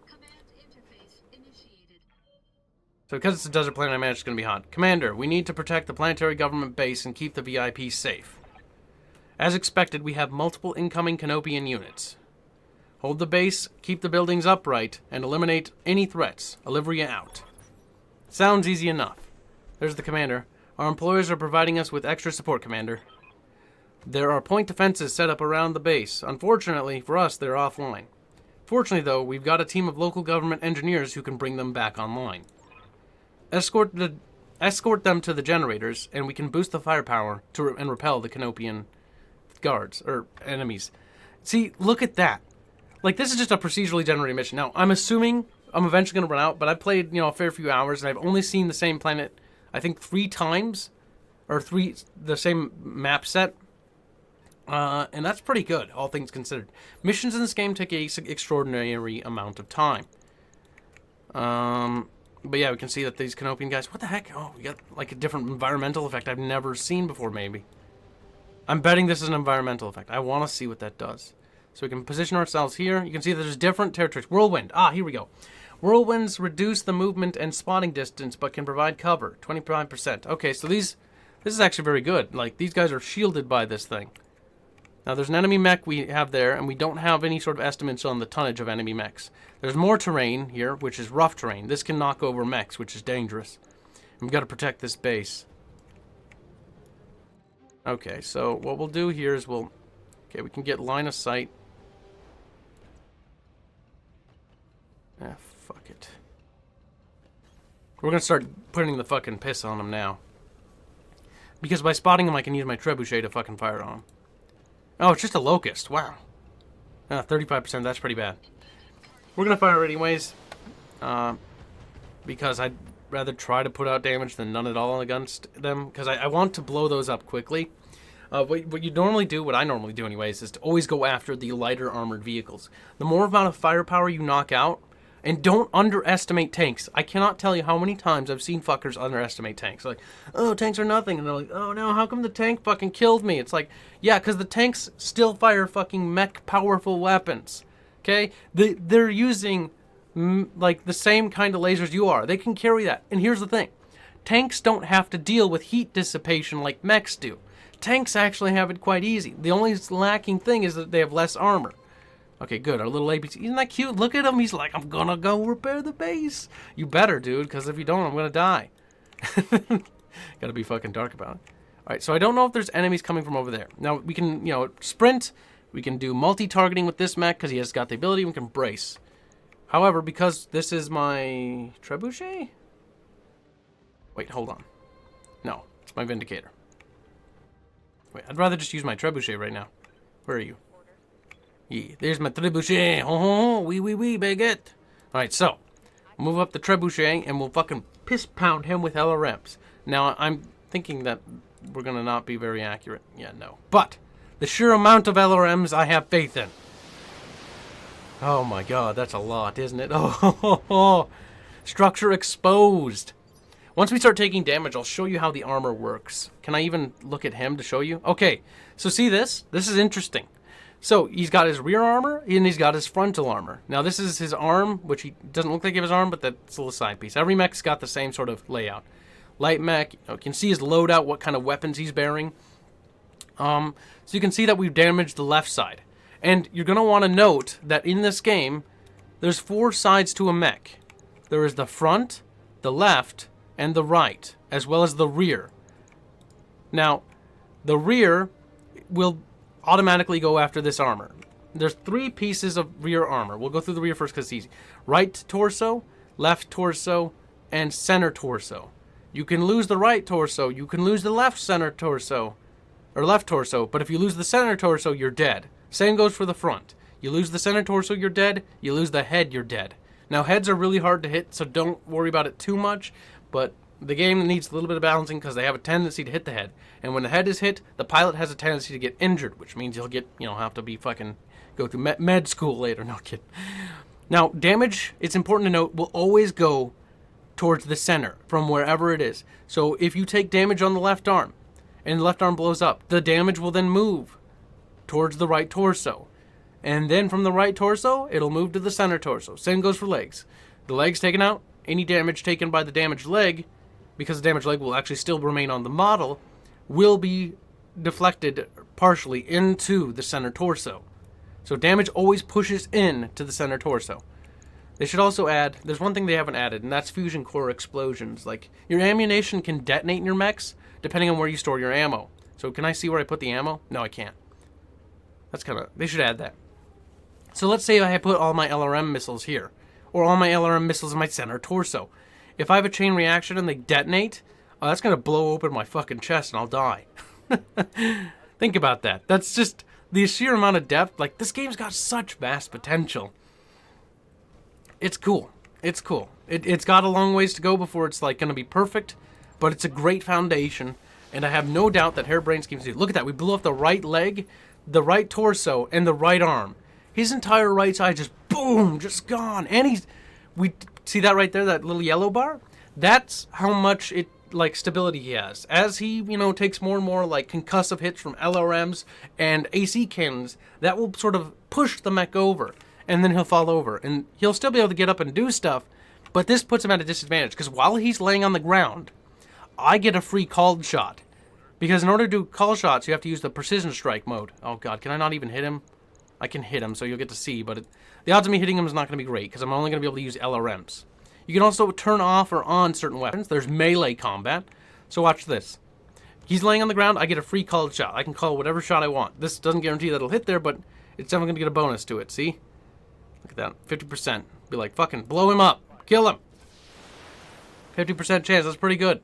So because it's a desert planet, I imagine it's going to be hot. Commander, we need to protect the planetary government base and keep the VIP safe. As expected, we have multiple incoming Canopian units. Hold the base, keep the buildings upright, and eliminate any threats. Olivria out. Sounds easy enough. There's the commander. Our employers are providing us with extra support, Commander. There are point defenses set up around the base. Unfortunately, for us, they're offline. Fortunately, though, we've got a team of local government engineers who can bring them back online. Escort them to the generators, and we can boost the firepower and repel the Canopian guards, or enemies. See, look at that. Like, this is just a procedurally generated mission. Now, I'm assuming I'm eventually going to run out, but I've played, a fair few hours, and I've only seen the same planet, I think, 3 times, or the same map set, and that's pretty good, all things considered. Missions in this game take an extraordinary amount of time. But yeah, we can see that these Canopian guys, what the heck? Oh, we got, like, a different environmental effect I've never seen before, maybe. I'm betting this is an environmental effect. I want to see what that does. So we can position ourselves here. You can see that there's different territories. Whirlwind. Here we go. Whirlwinds reduce the movement and spotting distance, but can provide cover. 25%. Okay, so this is actually very good. Like, these guys are shielded by this thing. Now, there's an enemy mech we have there, and we don't have any sort of estimates on the tonnage of enemy mechs. There's more terrain here, which is rough terrain. This can knock over mechs, which is dangerous. And we've got to protect this base. Okay, so what we'll do here is we can get line of sight. Fuck it. We're going to start putting the fucking piss on them now. Because by spotting them, I can use my trebuchet to fucking fire on them. Oh, it's just a locust. Wow. 35%, that's pretty bad. We're going to fire anyways. Because I'd rather try to put out damage than none at all against them. Because I want to blow those up quickly. What you normally do, what I normally do anyways, is to always go after the lighter armored vehicles. The more amount of firepower you knock out, and don't underestimate tanks. I cannot tell you how many times I've seen fuckers underestimate tanks. Like, oh, tanks are nothing. And they're like, oh no, how come the tank fucking killed me? It's like, yeah, because the tanks still fire fucking mech powerful weapons. Okay? They're using, like, the same kind of lasers you are. They can carry that. And here's the thing. Tanks don't have to deal with heat dissipation like mechs do. Tanks actually have it quite easy. The only lacking thing is that they have less armor. Okay, good. Our little ABC. Isn't that cute? Look at him. He's like, I'm gonna go repair the base. You better, dude, because if you don't, I'm gonna die. Gotta be fucking dark about it. Alright, so I don't know if there's enemies coming from over there. Now, we can, sprint. We can do multi-targeting with this mech because he has got the ability. We can brace. However, because this is my trebuchet? Wait, hold on. No, it's my Vindicator. Wait, I'd rather just use my trebuchet right now. Where are you? Yeah, there's my Trebuchet. Oh, wee, baguette. Alright, so, move up the Trebuchet, and we'll fucking piss pound him with LRMs. Now, I'm thinking that we're gonna not be very accurate. Yeah, no. But, the sheer amount of LRMs I have faith in. Oh my god, that's a lot, isn't it? Oh, structure exposed. Once we start taking damage, I'll show you how the armor works. Can I even look at him to show you? Okay, so see this? This is interesting. So he's got his rear armor, and he's got his frontal armor. Now this is his arm, which he doesn't look like his arm, but that's a little side piece. Every mech's got the same sort of layout. Light mech, you can see his loadout, what kind of weapons he's bearing. So you can see that we've damaged the left side. And you're going to want to note that in this game, there's 4 sides to a mech. There is the front, the left, and the right, as well as the rear. Now, the rear will automatically go after this armor. There's 3 pieces of rear armor. We'll go through the rear first because it's easy. Right torso, left torso, and center torso. You can lose the right torso, you can lose the left center torso, or left torso, but if you lose the center torso, you're dead. Same goes for the front. You lose the center torso, you're dead. You lose the head, you're dead. Now, heads are really hard to hit, so don't worry about it too much, but the game needs a little bit of balancing because they have a tendency to hit the head. And when the head is hit, the pilot has a tendency to get injured, which means you'll get, have to be fucking, go through med school later. No kidding. Now, damage, it's important to note, will always go towards the center from wherever it is. So if you take damage on the left arm, and the left arm blows up, the damage will then move towards the right torso. And then from the right torso, it'll move to the center torso. Same goes for legs. The legs taken out, any damage taken by the damaged leg, because the damaged leg will actually still remain on the model, will be deflected partially into the center torso. So damage always pushes in to the center torso. They should also add, there's one thing they haven't added, and that's fusion core explosions. Like, your ammunition can detonate in your mechs, depending on where you store your ammo. So can I see where I put the ammo? No, I can't. That's kind of, they should add that. So let's say I put all my LRM missiles here, or all my LRM missiles in my center torso. If I have a chain reaction and they detonate, that's going to blow open my fucking chest and I'll die. Think about that. That's just the sheer amount of depth. Like, this game's got such vast potential. It's cool. It's cool. It's got a long ways to go before it's like going to be perfect, but it's a great foundation, and I have no doubt that Harebrained Schemes do. Look at that. We blew off the right leg, the right torso, and the right arm. His entire right side just boom, just gone. And we see that right there, that little yellow bar? That's how much stability he has. As he, takes more and more like concussive hits from LRMs and AC cannons, that will sort of push the mech over, and then he'll fall over, and he'll still be able to get up and do stuff, but this puts him at a disadvantage, because while he's laying on the ground, I get a free called shot. Because in order to do call shots, you have to use the precision strike mode. Oh god, can I not even hit him? I can hit him, so you'll get to see, but the odds of me hitting him is not going to be great, because I'm only going to be able to use LRMs. You can also turn off or on certain weapons. There's melee combat. So watch this. He's laying on the ground, I get a free called shot. I can call whatever shot I want. This doesn't guarantee that it'll hit there, but it's definitely going to get a bonus to it, see? Look at that, 50%. Be like, fucking blow him up. Kill him. 50% chance, that's pretty good.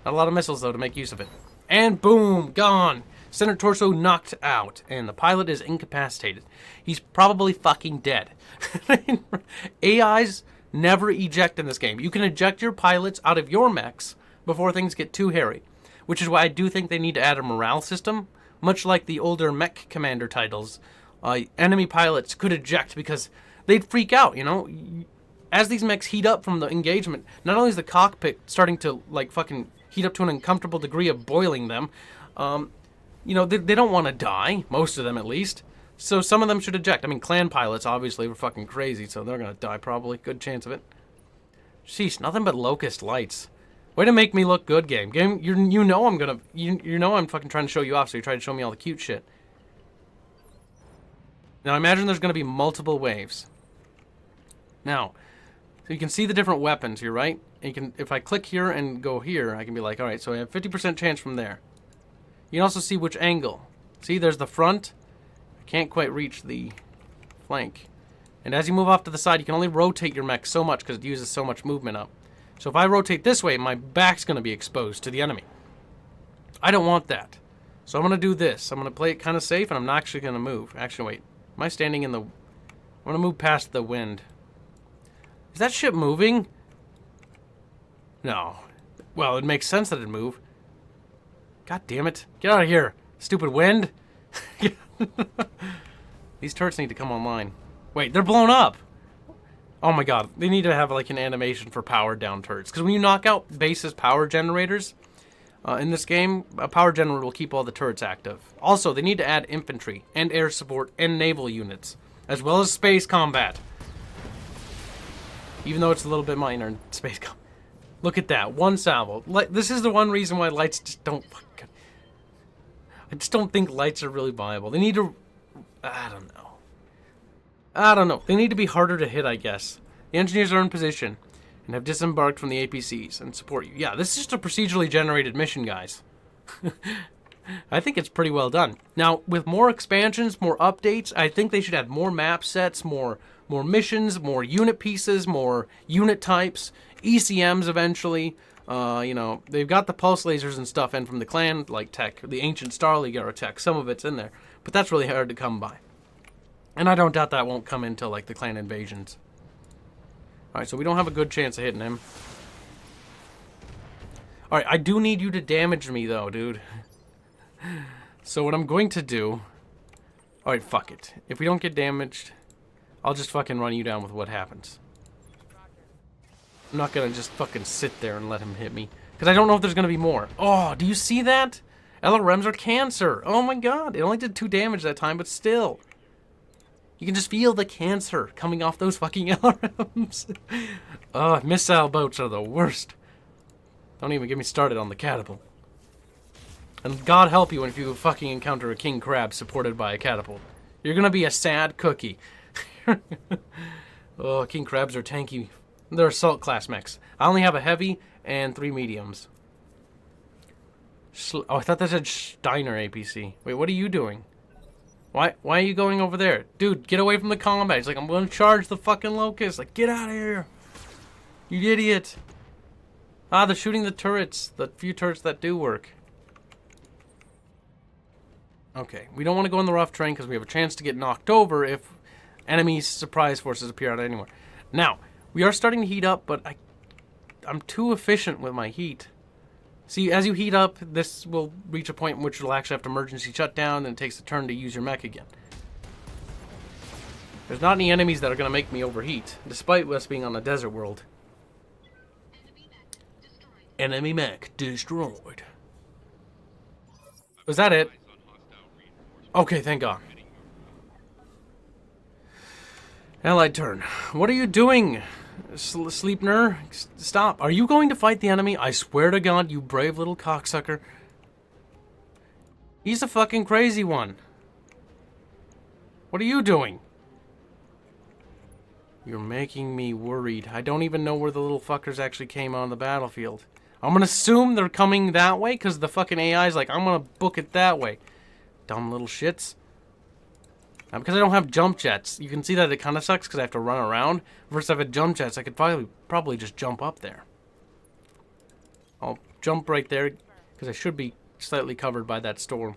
Not a lot of missiles, though, to make use of it. And boom, gone. Center torso knocked out, and the pilot is incapacitated. He's probably fucking dead. AIs never eject in this game. You can eject your pilots out of your mechs before things get too hairy, which is why I do think they need to add a morale system, much like the older mech commander titles. Enemy pilots could eject because they'd freak out, As these mechs heat up from the engagement, not only is the cockpit starting to, fucking heat up to an uncomfortable degree of boiling them, they don't want to die, most of them at least. So some of them should eject. I mean, clan pilots obviously were fucking crazy, so they're going to die probably. Good chance of it. Sheesh, nothing but locust lights. Way to make me look good, game. Game, you know I'm fucking trying to show you off, so you're trying to show me all the cute shit. Now, imagine there's going to be multiple waves. Now, so you can see the different weapons here, right? And you can, if I click here and go here, I can be like, all right, so I have 50% chance from there. You can also see which angle. See, there's the front. I can't quite reach the flank. And as you move off to the side, you can only rotate your mech so much because it uses so much movement up. So if I rotate this way, my back's going to be exposed to the enemy. I don't want that. So I'm going to do this. I'm going to play it kind of safe, and I'm not actually going to move. Actually, wait. Am I standing in the... I'm gonna move past the wind. Is that ship moving? No. Well, it makes sense that it'd move. God damn it. Get out of here, stupid wind. These turrets need to come online. Wait, they're blown up. Oh my god. They need to have like an animation for powered down turrets. Because when you knock out base's power generators in this game, a power generator will keep all the turrets active. Also, they need to add infantry and air support and naval units, as well as space combat. Even though it's a little bit minor in space combat. Look at that. One salvo. This is the one reason why lights just don't... I just don't think lights are really viable. They need to... I don't know. They need to be harder to hit, I guess. The engineers are in position and have disembarked from the APCs and support you. Yeah, this is just a procedurally generated mission, guys. I think it's pretty well done. Now, with more expansions, more updates, I think they should add more map sets, more missions, more unit pieces, more unit types, ECMs eventually. You know, they've got the pulse lasers and stuff in from the clan like tech, the ancient Star League era tech. Some of it's in there, but that's really hard to come by. And I don't doubt that won't come until like the clan invasions. Alright, so we don't have a good chance of hitting him. Alright, I do need you to damage me though, dude. So what I'm going to do... Alright, fuck it. If we don't get damaged, I'll just fucking run you down with what happens. I'm not gonna just fucking sit there and let him hit me. Because I don't know if there's gonna be more. Oh, do you see that? LRMs are cancer. Oh my god. It only did 2 damage that time, but still. You can just feel the cancer coming off those fucking LRMs. Oh, missile boats are the worst. Don't even get me started on the catapult. And God help you if you fucking encounter a king crab supported by a catapult. You're gonna be a sad cookie. Oh, king crabs are tanky. They're assault class mechs. I only have a heavy and 3 mediums. Oh, I thought that said Steiner APC. Wait, what are you doing? Why are you going over there? Dude, get away from the combat. He's like, I'm going to charge the fucking locust. Like, get out of here. You idiot. Ah, they're shooting the turrets. The few turrets that do work. Okay, we don't want to go in the rough terrain because we have a chance to get knocked over if enemy surprise forces appear out of anywhere. Now, we are starting to heat up, but I'm too efficient with my heat. See, as you heat up, this will reach a point in which you'll actually have to emergency shut down, and it takes a turn to use your mech again. There's not any enemies that are going to make me overheat, despite us being on a desert world. Enemy mech destroyed. Was that it? Okay, thank God. Allied turn. What are you doing, Sleepner? Stop. Are you going to fight the enemy? I swear to God, you brave little cocksucker. He's a fucking crazy one. What are you doing? You're making me worried. I don't even know where the little fuckers actually came on the battlefield. I'm gonna assume they're coming that way because the fucking AI is like, I'm gonna book it that way. Dumb little shits. Now, because I don't have jump jets, you can see that it kind of sucks because I have to run around. Versus if I had jump jets, I could probably just jump up there. I'll jump right there because I should be slightly covered by that storm.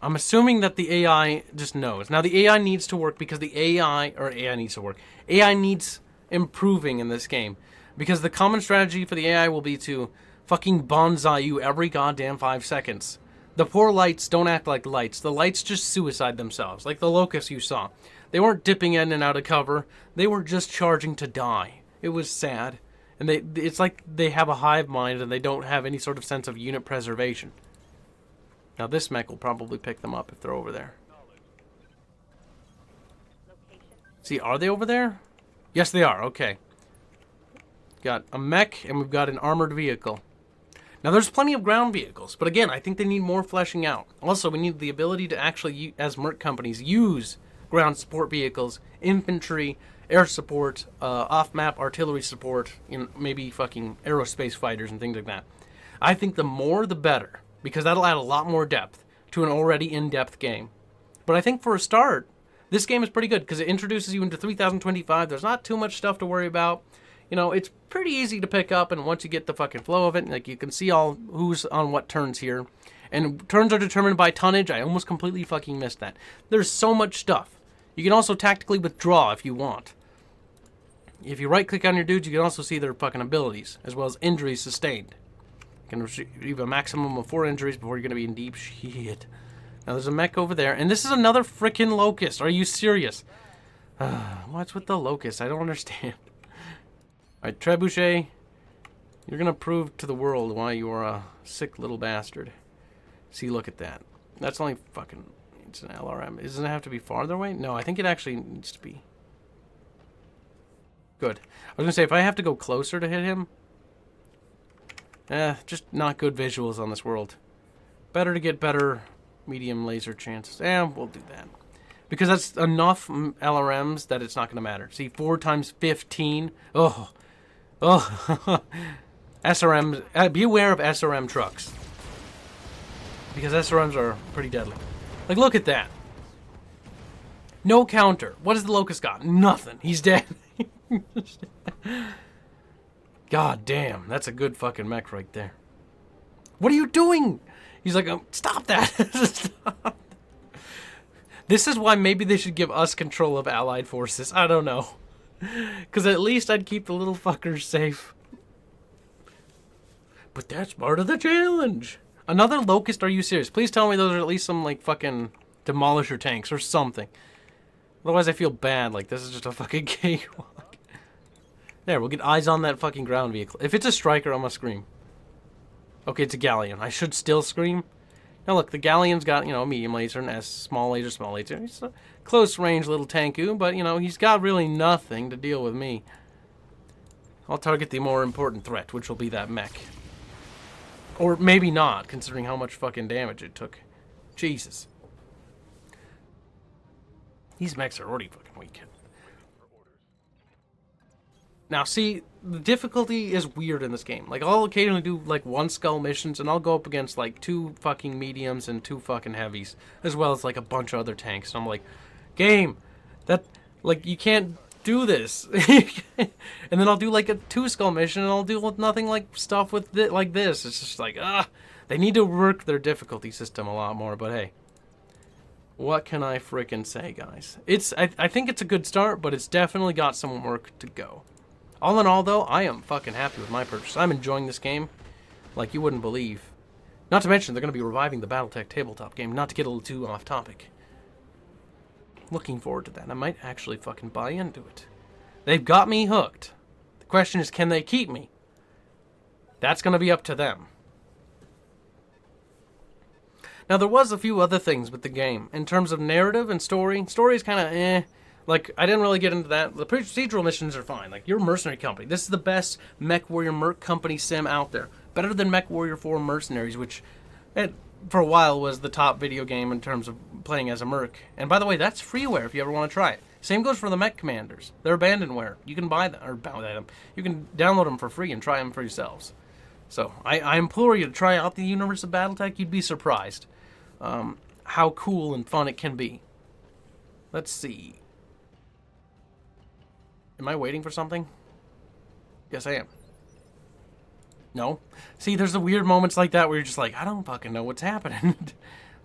I'm assuming that the AI just knows. Now, the AI needs to work because the AI needs to work. AI needs improving in this game. Because the common strategy for the AI will be to fucking bonsai you every goddamn 5 seconds. The poor lights don't act like lights. The lights just suicide themselves, like the locusts you saw. They weren't dipping in and out of cover. They were just charging to die. It was sad. And it's like they have a hive mind and they don't have any sort of sense of unit preservation. Now this mech will probably pick them up if they're over there. See, are they over there? Yes, they are. Okay. Got a mech and we've got an armored vehicle. Now, there's plenty of ground vehicles, but again, I think they need more fleshing out. Also, we need the ability to actually, as Merc companies, use ground support vehicles, infantry, air support, off-map artillery support, maybe fucking aerospace fighters and things like that. I think the more, the better, because that'll add a lot more depth to an already in-depth game. But I think for a start, this game is pretty good, because it introduces you into 3025. There's not too much stuff to worry about. You know, it's pretty easy to pick up, and once you get the fucking flow of it, like you can see all who's on what turns here. And turns are determined by tonnage. I almost completely fucking missed that. There's so much stuff. You can also tactically withdraw if you want. If you right-click on your dudes, you can also see their fucking abilities, as well as injuries sustained. You can receive a maximum of 4 injuries before you're going to be in deep shit. Now, there's a mech over there, and this is another freaking locust. Are you serious? What's with the locust? I don't understand. Alright, Trebuchet, you're going to prove to the world why you are a sick little bastard. See, look at that. That's only fucking... It's an LRM. Doesn't it have to be farther away? No, I think it actually needs to be... Good. I was going to say, if I have to go closer to hit him... just not good visuals on this world. Better to get better medium laser chances. We'll do that. Because that's enough LRMs that it's not going to matter. See, 4 times 15. Oh. SRMs. Be aware of SRM trucks. Because SRMs are pretty deadly. Like, look at that. No counter. What has the Locust got? Nothing. He's dead. God damn. That's a good fucking mech right there. What are you doing? He's like, stop that. Stop. This is why maybe they should give us control of allied forces. I don't know. Because at least I'd keep the little fuckers safe. But that's part of the challenge. Another Locust? Are you serious? Please tell me those are at least some, like, fucking Demolisher tanks or something. Otherwise I feel bad. Like, this is just a fucking cakewalk. There, we'll get eyes on that fucking ground vehicle. If it's a striker, I'm gonna scream. Okay, it's a galleon. I should still scream. Now look, the galleon's got, you know, a medium laser and a small laser, small laser. He's a close range little tanku, but, you know, he's got really nothing to deal with me. I'll target the more important threat, which will be that mech. Or maybe not, considering how much fucking damage it took. Jesus. These mechs are already fucking weak. Now, see, the difficulty is weird in this game. Like, I'll occasionally do, like, 1 skull missions, and I'll go up against, like, 2 fucking mediums and 2 fucking heavies, as well as, like, a bunch of other tanks. And I'm like, game, that, like, you can't do this. And then I'll do, like, a 2 skull mission, and I'll do nothing like stuff with like this. It's just like, they need to work their difficulty system a lot more, but hey. What can I frickin' say, guys? I think it's a good start, but it's definitely got some work to go. All in all, though, I am fucking happy with my purchase. I'm enjoying this game like you wouldn't believe. Not to mention, they're going to be reviving the Battletech tabletop game, not to get a little too off topic. Looking forward to that. I might actually fucking buy into it. They've got me hooked. The question is, can they keep me? That's going to be up to them. Now, there was a few other things with the game. In terms of narrative and story, story is kind of eh. Like, I didn't really get into that. The procedural missions are fine. Like, you're a mercenary company. This is the best Mech Warrior Merc Company sim out there. Better than Mech Warrior 4 Mercenaries, which, for a while, was the top video game in terms of playing as a Merc. And by the way, that's freeware if you ever want to try it. Same goes for the Mech Commanders. They're abandonware. You can buy them, or buy them. You can download them for free and try them for yourselves. So, I implore you to try out the universe of Battletech. You'd be surprised how cool and fun it can be. Let's see. Am I waiting for something? Yes, I am. No? See, there's the weird moments like that where you're just like, I don't fucking know what's happening.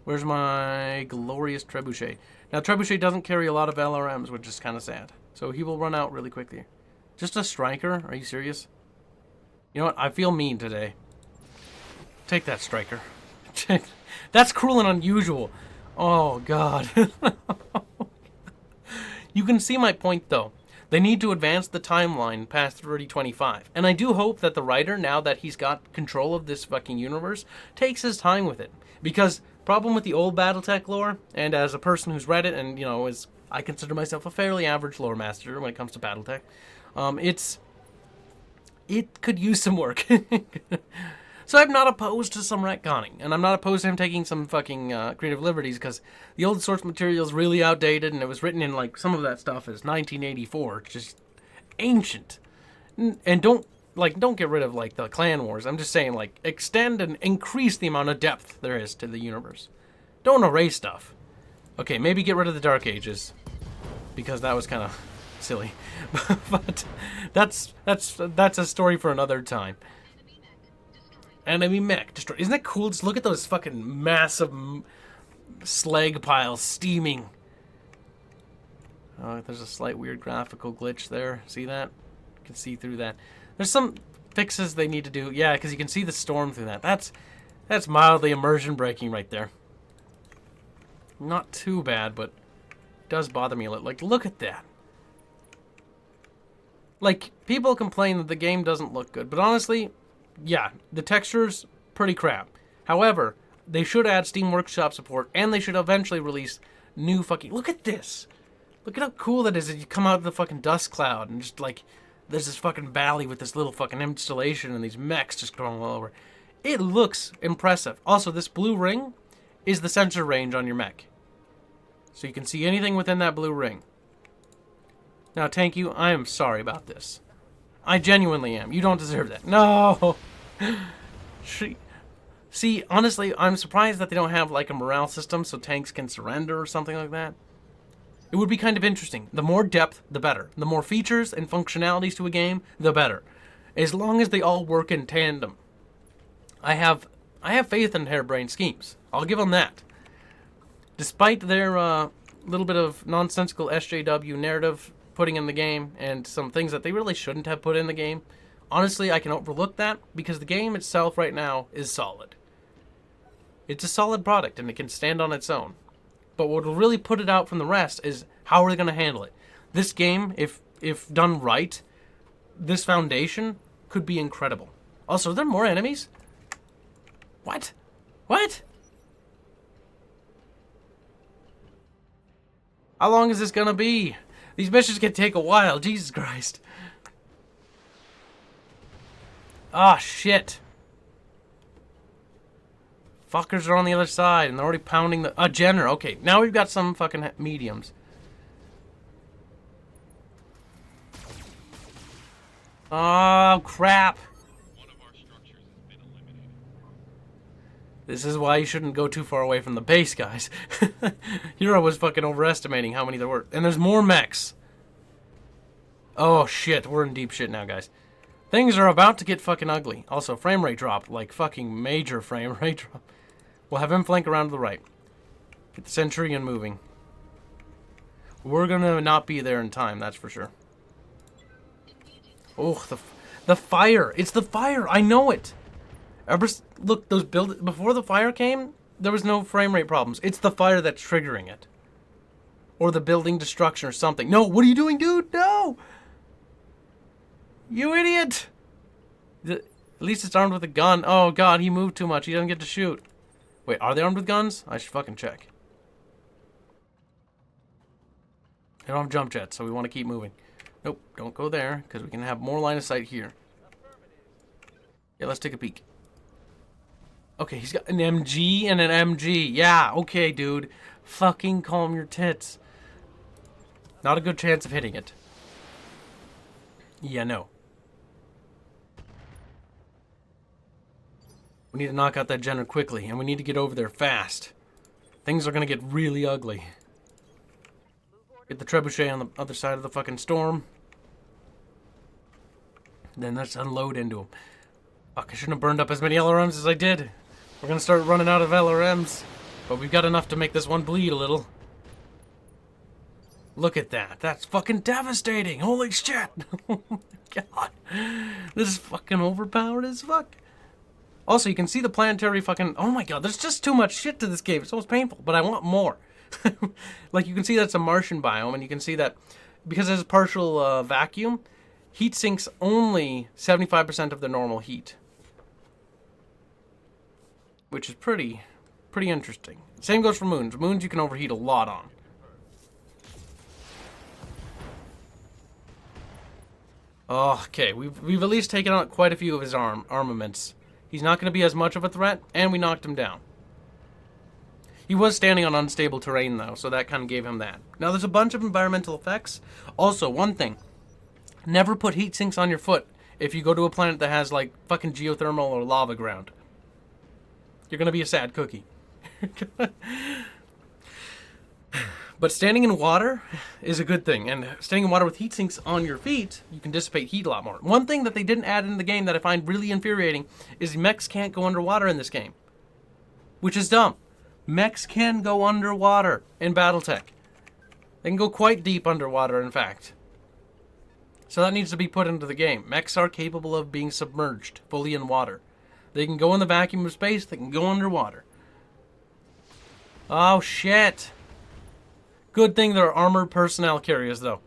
Where's my glorious Trebuchet? Now, Trebuchet doesn't carry a lot of LRMs, which is kind of sad. So he will run out really quickly. Just a striker? Are you serious? You know what? I feel mean today. Take that, striker. That's cruel and unusual. Oh, God. You can see my point, though. They need to advance the timeline past 3025. And I do hope that the writer, now that he's got control of this fucking universe, takes his time with it. Because, problem with the old Battletech lore, and as a person who's read it, and, you know, I consider myself a fairly average lore master when it comes to Battletech, it could use some work. So I'm not opposed to some retconning, and I'm not opposed to him taking some fucking creative liberties, because the old source material is really outdated, and it was written in, like, some of that stuff is 1984, just ancient. And don't get rid of, like, the clan wars. I'm just saying, like, extend and increase the amount of depth there is to the universe. Don't erase stuff. Okay, maybe get rid of the Dark Ages, because that was kind of silly. But that's a story for another time. Enemy mech destroyed. Isn't that cool? Just look at those fucking massive slag piles steaming. Oh, there's a slight weird graphical glitch there. See that? You can see through that. There's some fixes they need to do. Yeah, because you can see the storm through that. That's mildly immersion breaking right there. Not too bad, but it does bother me a little. Like, look at that. Like, people complain that the game doesn't look good, but honestly, yeah, the texture's pretty crap. However, they should add Steam Workshop support, and they should eventually release new fucking... Look at this! Look at how cool that is that you come out of the fucking dust cloud, and just, like, there's this fucking valley with this little fucking installation, and these mechs just going all over. It looks impressive. Also, this blue ring is the sensor range on your mech. So you can see anything within that blue ring. Now, Tank You, I am sorry about this. I genuinely am. You don't deserve that. No! See, honestly, I'm surprised that they don't have, like, a morale system so tanks can surrender or something like that. It would be kind of interesting. The more depth, the better. The more features and functionalities to a game, the better. As long as they all work in tandem. I have faith in Harebrained Schemes. I'll give them that. Despite their little bit of nonsensical SJW narrative putting in the game and some things that they really shouldn't have put in the game, honestly, I can overlook that because the game itself right now is solid. It's a solid product and it can stand on its own. But what will really put it out from the rest is how are they going to handle it. This game, if done right, this foundation could be incredible. Also, are there more enemies? What? What? How long is this going to be? These missions can take a while. Jesus Christ. Ah, shit. Fuckers are on the other side, and they're already pounding the... Jenner. Okay, now we've got some fucking mediums. Oh, crap. One of our structures has been eliminated. This is why you shouldn't go too far away from the base, guys. Hero was fucking overestimating how many there were. And there's more mechs. Oh, shit. We're in deep shit now, guys. Things are about to get fucking ugly. Also, frame rate drop. Like, fucking major frame rate drop. We'll have him flank around to the right. Get the Centurion moving. We're gonna not be there in time, that's for sure. Oh, the fire. It's the fire. I know it. Look, those before the fire came, there was no frame rate problems. It's the fire that's triggering it. Or the building destruction or something. No, what are you doing, dude? No! You idiot! At least it's armed with a gun. Oh, God, he moved too much. He doesn't get to shoot. Wait, are they armed with guns? I should fucking check. They don't have jump jets, so we want to keep moving. Nope, don't go there, because we can have more line of sight here. Yeah, let's take a peek. Okay, he's got an MG and an MG. Yeah, okay, dude. Fucking calm your tits. Not a good chance of hitting it. Yeah, no. We need to knock out that Jenner quickly, and we need to get over there fast. Things are gonna get really ugly. Get the Trebuchet on the other side of the fucking storm. Then let's unload into him. Fuck, I shouldn't have burned up as many LRMs as I did. We're gonna start running out of LRMs. But we've got enough to make this one bleed a little. Look at that. That's fucking devastating. Holy shit. Oh my God. This is fucking overpowered as fuck. Also, you can see the planetary fucking... Oh my God, there's just too much shit to this game. It's almost painful, but I want more. Like, you can see that's a Martian biome, and you can see that because there's a partial vacuum, heat sinks only 75% of the normal heat. Which is pretty interesting. Same goes for moons. Moons you can overheat a lot on. Okay, we've at least taken out quite a few of his armaments. He's not going to be as much of a threat, and we knocked him down. He was standing on unstable terrain, though, so that kind of gave him that. Now, there's a bunch of environmental effects. Also, one thing. Never put heat sinks on your foot if you go to a planet that has, like, fucking geothermal or lava ground. You're going to be a sad cookie. But But standing in water is a good thing. And standing in water with heat sinks on your feet, you can dissipate heat a lot more. One thing that they didn't add in the game that I find really infuriating is mechs can't go underwater in this game. Which is dumb. Mechs can go underwater in Battletech. They can go quite deep underwater, in fact. So that needs to be put into the game. Mechs are capable of being submerged fully in water. They can go in the vacuum of space. They can go underwater. Oh, shit. Good thing there are armored personnel carriers, though.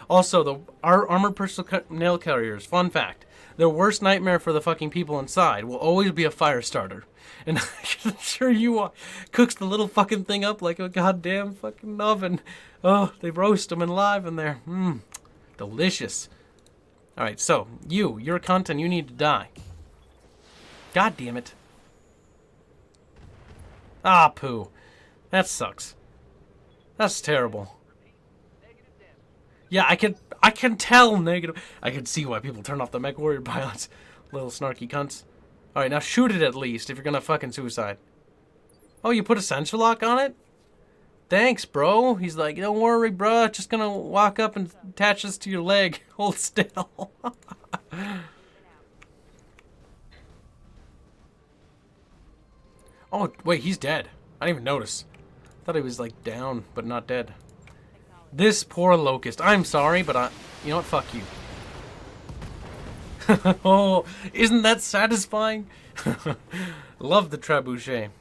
Also, our armored personnel carriers, fun fact, their worst nightmare for the fucking people inside will always be a fire starter. And I can assure you, cooks the little fucking thing up like a goddamn fucking oven. Oh, they roast them alive in there. Delicious. Alright, so, you're a cunt and you need to die. God damn it. Ah, poo. That sucks. That's terrible. Yeah, I can tell negative. I can see why people turn off the Mech Warrior pilots. Little snarky cunts. Alright, now shoot it at least if you're gonna fucking suicide. Oh, you put a sensor lock on it? Thanks, bro. He's like, don't worry, bro. Just gonna walk up and attach this to your leg. Hold still. Oh, wait, he's dead. I didn't even notice. I thought he was, like, down, but not dead. This poor Locust. I'm sorry, but you know what? Fuck you. Oh, isn't that satisfying? Love the Trebuchet.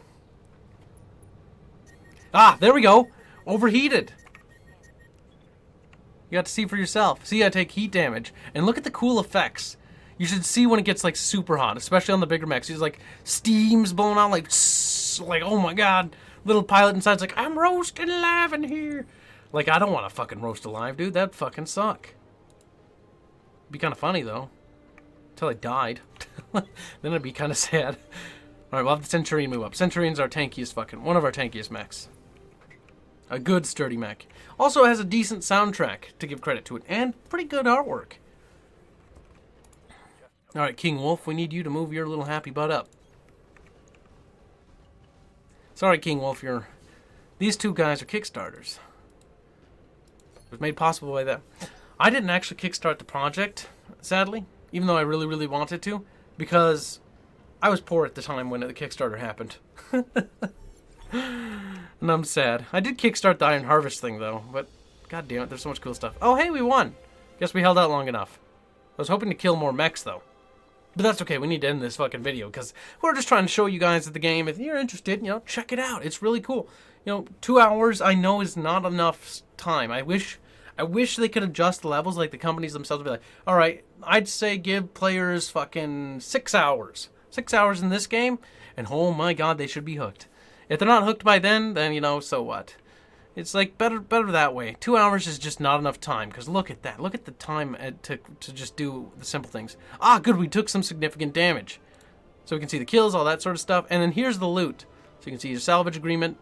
Ah, there we go. Overheated. You got to see for yourself. See, I take heat damage. And look at the cool effects. You should see when it gets, like, super hot, especially on the bigger mechs. He's like, steam's blowing out, like, oh my god. Little pilot inside's like, I'm roasting alive in here. Like, I don't want to fucking roast alive, dude. That'd fucking suck. Be kind of funny, though. Until I died. Then it'd be kind of sad. Alright, we'll have the Centurion move up. Centurion's our tankiest fucking, one of our tankiest mechs. A good, sturdy mech. Also has a decent soundtrack, to give credit to it, and pretty good artwork. Alright, King Wolf, we need you to move your little happy butt up. Sorry, King Wolf, these two guys are Kickstarters. It was made possible by them. I didn't actually kickstart the project, sadly, even though I really, really wanted to, because I was poor at the time when the Kickstarter happened. And I'm sad. I did kickstart the Iron Harvest thing, though, but god damn it, there's so much cool stuff. Oh, hey, we won! Guess we held out long enough. I was hoping to kill more mechs, though. But that's okay, we need to end this fucking video, because we're just trying to show you guys the game. If you're interested, you know, check it out. It's really cool. You know, 2 hours, I know, is not enough time. I wish they could adjust the levels, like the companies themselves would be like, alright, I'd say give players fucking 6 hours. 6 hours in this game, and oh my god, they should be hooked. If they're not hooked by then, you know, so what? It's like better that way. 2 hours is just not enough time, because look at that. Look at the time to just do the simple things. Ah, good, we took some significant damage. So we can see the kills, all that sort of stuff. And then here's the loot. So you can see your salvage agreement.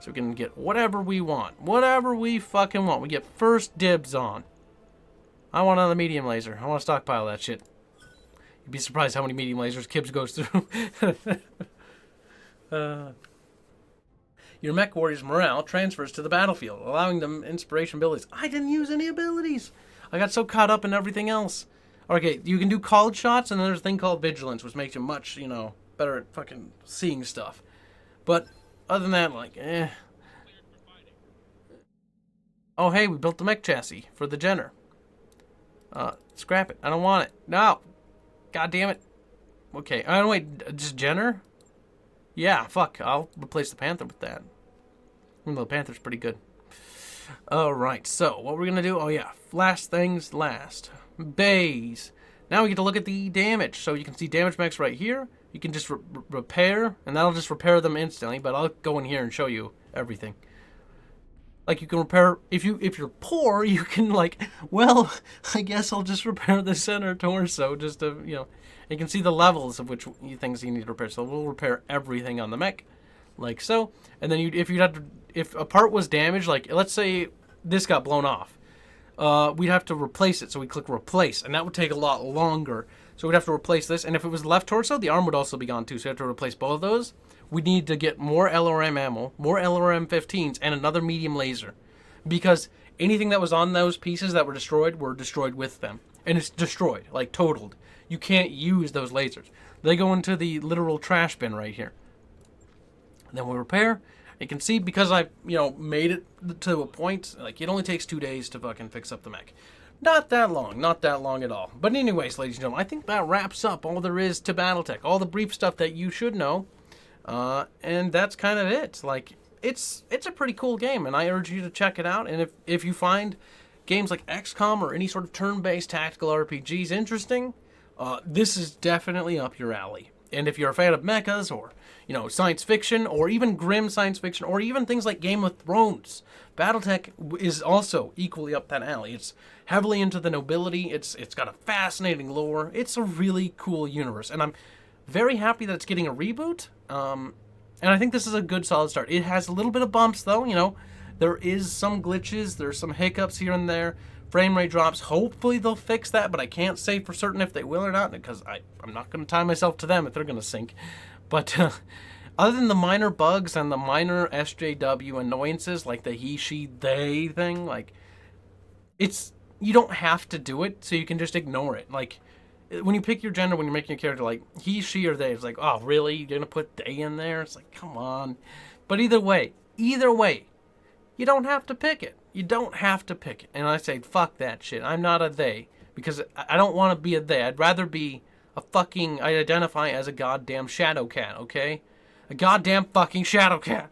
So we can get whatever we want. Whatever we fucking want. We get first dibs on. I want another medium laser. I want to stockpile that shit. You'd be surprised how many medium lasers Kibbs goes through. Your Mech Warrior's morale transfers to the battlefield, allowing them inspiration abilities. I didn't use any abilities. I got so caught up in everything else. Okay, you can do called shots, and then there's a thing called vigilance, which makes you much, you know, better at fucking seeing stuff. But other than that, like, eh. Oh, hey, we built the mech chassis for the Jenner. Scrap it. I don't want it. No. God damn it. Okay, I don't wait. Just Jenner? Yeah, fuck. I'll replace the Panther with that. Even though the Panther's pretty good. Alright, so what we're going to do... Oh, yeah. Last things last. Bays. Now we get to look at the damage. So you can see damage mechs right here. You can just repair, and that'll just repair them instantly. But I'll go in here and show you everything. Like, you can repair... If you're poor, you can, like... Well, I guess I'll just repair the center torso just to, you know... You can see the levels of which things you need to repair. So we'll repair everything on the mech, like so. And then if a part was damaged, like let's say this got blown off, we'd have to replace it. So we click replace, and that would take a lot longer. So we'd have to replace this. And if it was left torso, the arm would also be gone too. So you have to replace both of those. We need to get more LRM ammo, more LRM 15s, and another medium laser, because anything that was on those pieces that were destroyed with them. And it's destroyed, like totaled. You can't use those lasers. They go into the literal trash bin right here. Then we repair. You can see, because I, made it to a point, like, it only takes 2 days to fucking fix up the mech. Not that long at all. But anyways, ladies and gentlemen, I think that wraps up all there is to Battletech. All the brief stuff that you should know. And that's kind of it. Like, it's a pretty cool game, and I urge you to check it out. And if you find games like XCOM or any sort of turn-based tactical RPGs interesting, this is definitely up your alley. And if you're a fan of mechas, or science fiction, or even grim science fiction, or even things like Game of Thrones, Battletech is also equally up that alley. It's heavily into the nobility. It's got a fascinating lore. It's a really cool universe, and I'm very happy that it's getting a reboot. And I think this is a good solid start. It has a little bit of bumps though. There is some glitches. There's some hiccups here and there. Frame rate drops. Hopefully they'll fix that, but I can't say for certain if they will or not, because I'm not going to tie myself to them if they're going to sink. But other than the minor bugs and the minor SJW annoyances, like the he, she, they thing, like, you don't have to do it, so you can just ignore it. Like, when you pick your gender, when you're making a character, like, he, she, or they, it's like, oh, really? You're going to put they in there? It's like, come on. But either way, you don't have to pick it. You don't have to pick it. And I say, fuck that shit. I'm not a they, because I don't want to be a they. I'd rather be I identify as a goddamn shadow cat, okay? A goddamn fucking shadow cat.